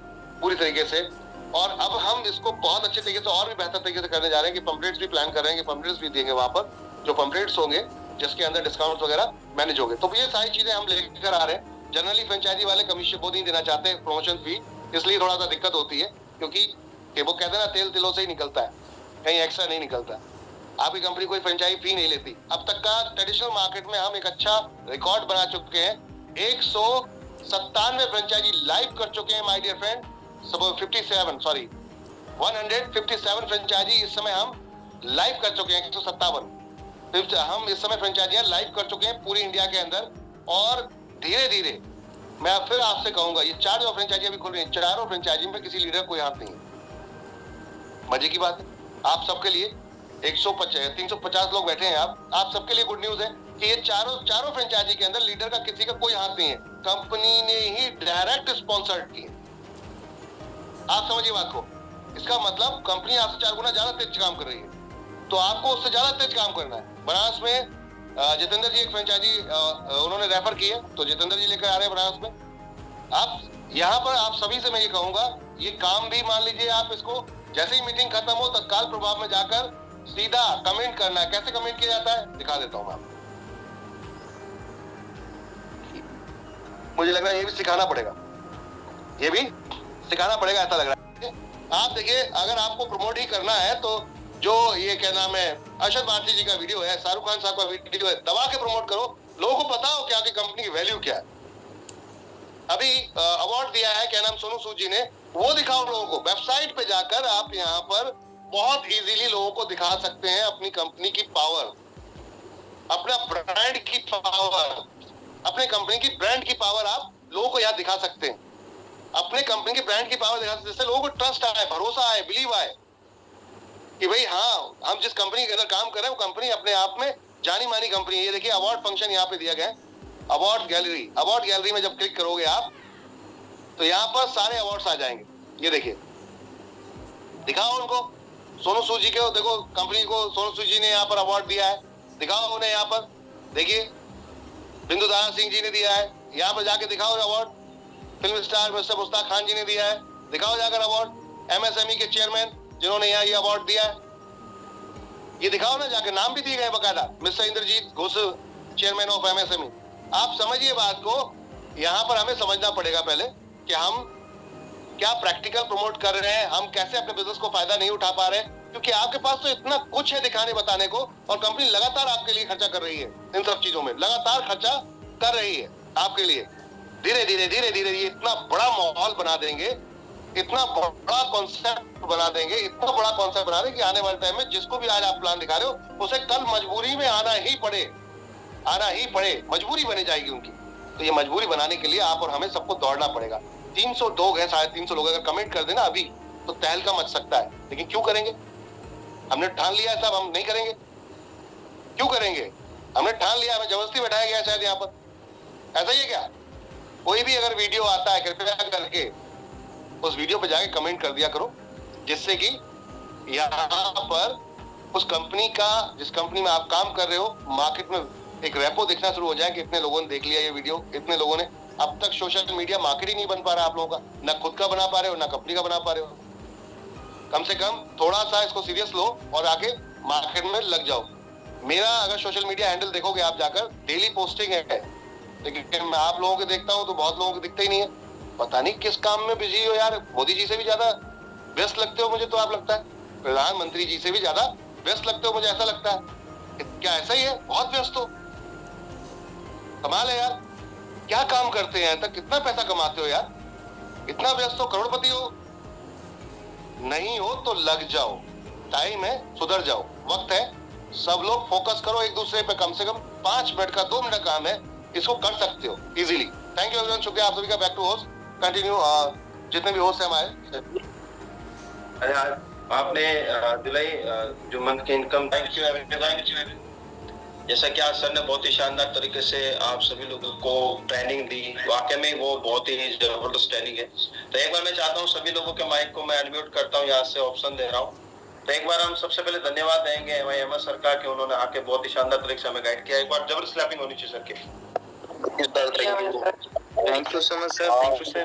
पूरी तरीके से। और अब हम इसको बहुत अच्छे तरीके से और भी बेहतर तरीके से करने जा रहे हैं कि पंपलेट्स भी प्लान कर रहे हैं कि पंपलेट्स भी देंगे वहां पर, जो पंपलेट्स होंगे जिसके अंदर डिस्काउंट वगैरह मैनेज होंगे। तो ये सारी चीजें हम लेकर आ रहे हैं। जनरली फ्रेंचाइजी वाले कमीशन वो नहीं देना चाहते प्रमोशन फी, इसलिए थोड़ा सा दिक्कत होती है, क्योंकि वो कहते हैं ना, तेल तिलों से ही निकलता है, कहीं एक्स्ट्रा नहीं निकलता। आपकी कंपनी कोई फ्रेंचाइजी फी नहीं लेती। अब तक का ट्रेडिशनल मार्केट में हम एक अच्छा रिकॉर्ड बना चुके हैं। 197 फ्रेंचाइजी लाइव कर चुके हैं माय डियर फ्रेंड। 157 फ्रेंचाइजी इस समय हम लाइव कर चुके हैं। 157 हम इस समय फ्रेंचाइजियां लाइव कर चुके हैं पूरी इंडिया के अंदर। और धीरे धीरे मैं फिर आपसे कहूंगा, ये 4 जो फ्रेंचाइजी अभी खुल रही है, चारों फ्रेंचाइजी में किसी लीडर कोई हाथ नहीं है। मजे की बात है आप सबके लिए। 350 लोग बैठे हैं आप सबके लिए गुड न्यूज है कि ये चारों फ्रेंचाइजी के अंदर लीडर का किसी का कोई हाथ नहीं है, कंपनी ने ही डायरेक्ट स्पॉन्सर की है। आप समझिए बात को। इसका मतलब कंपनी आपसे 4 गुना ज्यादा तेज काम कर रही है, तो आपको उससे ज्यादा तेज काम करना है। बनारस में जितेंद्र जी एक फ्रेंचाइजी उन्होंने रेफर की है, तो जितेंद्र जी लेकर आ रहे हैं बनारस में। आप यहाँ पर आप सभी से मैं ये कहूंगा, ये काम भी मान लीजिए आप इसको, जैसे ही मीटिंग खत्म हो तत्काल प्रभाव में जाकर सीधा कमेंट करना है। कैसे कमेंट किया जाता है दिखा देता हूं मैं आपको। मुझे लग रहा है ये भी सिखाना पड़ेगा, ये भी सिखाना पड़ेगा, ऐसा लग रहा है। आप देखिए, अगर आपको प्रमोट ही करना है तो जो ये क्या नाम है, अरशद भारती जी का वीडियो है, शाहरुख खान साहब का वीडियो है, दबा के प्रमोट करो। लोगों को पता हो क्या कि कंपनी की वैल्यू क्या है। अभी अवार्ड दिया है, क्या नाम, सोनू सूद जी ने, वो दिखाओ लोगों को। वेबसाइट पे जाकर आप यहाँ पर बहुत इजीली लोगों को दिखा सकते हैं अपनी कंपनी की पावर, अपना ब्रांड की पावर, अपने कंपनी की ब्रांड की पावर आप लोगों को यहाँ दिखा सकते हैं। अपने कंपनी की ब्रांड की पावर दिखा सकते हैं, जिससे लोगों को ट्रस्ट आए, भरोसा आए, बिलीव आए। कि भाई हाँ, हम जिस कंपनी के अंदर काम कर रहे हैं वो कंपनी अपने आप में जानी मानी कंपनी है। ये देखिए अवार्ड फंक्शन यहाँ पे दिया गया है, अवार्ड गैलरी। अवार्ड गैलरी में जब क्लिक करोगे आप तो यहाँ पर सारे अवार्ड्स आ जाएंगे। ये देखिए, दिखाओ उनको, सोनू सूद जी के देखो, कंपनी को सोनू सूद जी ने यहाँ पर अवार्ड दिया है, दिखाओ उन्हें यहाँ पर। देखिए बिंदु दारा सिंह जी ने दिया है, यहाँ पर जाके दिखाओ award. Film star mister Mushtaq Khan ji ने दिया है, दिखाओ जाकर अवार्ड। एमएसएमई के चेयरमैन जिन्होंने यहाँ ये अवार्ड दिया है, ये दिखाओ ना जाके, नाम भी दिए गए बकायदा, mister Indrajit Ghosh chairman of MSME. आप समझिए बात को, यहाँ पर हमें समझना पड़ेगा पहले कि हम क्या प्रैक्टिकल प्रमोट कर रहे हैं, हम कैसे अपने बिजनेस को फायदा नहीं उठा पा रहे, क्योंकि आपके पास तो इतना कुछ है दिखाने बताने को, और कंपनी लगातार आपके लिए खर्चा कर रही है, इन सब चीजों में लगातार खर्चा कर रही है आपके लिए। धीरे धीरे धीरे धीरे ये इतना बड़ा माहौल बना देंगे, इतना बड़ा कॉन्सेप्ट बना देंगे, इतना बड़ा कॉन्सेप्ट बना देंगे कि आने वाले टाइम में जिसको भी आज आप प्लान दिखा रहे हो उसे कल मजबूरी में आना ही पड़े, मजबूरी बनी जाएगी उनकी। तो ये मजबूरी बनाने के लिए आप और हमें सबको दौड़ना पड़ेगा। 300 लोग हैं, 350 लोग अगर कमेंट कर देना अभी तो तहलका मच सकता है, लेकिन क्यों करेंगे? हमने ठान लिया है साहब, हम नहीं करेंगे। क्यों करेंगे? हमने ठान लिया, हमें जबरदस्ती बैठाया गया शायद यहाँ पर, ऐसा ही है क्या? कोई भी अगर वीडियो आता है कृपया करके उस वीडियो पे जाके कमेंट कर दिया करो, जिससे कि यहाँ पर उस कंपनी का, जिस कंपनी में आप काम कर रहे हो, मार्केट में एक रेपो दिखना शुरू हो जाए कि इतने लोगों ने देख लिया ये वीडियो, इतने लोगों ने। अब तक सोशल मीडिया मार्केट ही नहीं बन पा रहा आप लोगों का, ना खुद का बना पा रहे हो ना कंपनी का बना पा रहे हो। कम से कम थोड़ा सा इसको सीरियस लो और आके मार्केट में लग जाओ। मेरा अगर सोशल मीडिया हैंडल देखोगे आप जाकर, डेली पोस्टिंग है, लेकिन मैं आप लोगों के देखता हूँ तो बहुत लोगों को दिखता ही नहीं है। पता नहीं किस काम में बिजी हो यार, मोदी जी से भी ज्यादा व्यस्त लगते हो मुझे तो, आप लगता है प्रधानमंत्री जी से भी ज्यादा व्यस्त लगते हो मुझे ऐसा लगता है। क्या ऐसा ही है? बहुत व्यस्त हो, कमाल है यार। क्या काम करते हैं तक, कितना पैसा कमाते हो यार, इतना व्यस्त हो, करोड़पति हो? नहीं हो तो लग जाओ, टाइम है, सुधर जाओ, वक्त है। सब लोग फोकस करो एक दूसरे पे, कम से कम 5 मिनट का 2 मिनट का काम है, इसको कर सकते हो इजीली। थैंक यू एवरीवन, शुक्रिया आप सभी का। Back to host, continue. जितने भी होस्ट हैं हमारे, आपने दिलाई जो मंथ की इनकम। Thank you. जैसा कि आज सर ने बहुत ही शानदार तरीके से आप सभी लोगों को ट्रेनिंग दी, वाकई में वो बहुत ही जबरदस्त ट्रेनिंग है। तो एक बार मैं चाहता हूँ सभी लोगों के माइक को मैं अनम्यूट करता हूँ, यहाँ से ऑप्शन दे रहा हूँ। तो एक बार हम सबसे पहले धन्यवाद देंगे एमआईएमएस सरकार के, उन्होंने आके बहुत ही शानदार तरीके से हमें गाइड किया। एक बार जबरदस्त क्लैपिंग होनी चाहिए सर के। Thank you so much sir, thank you sir.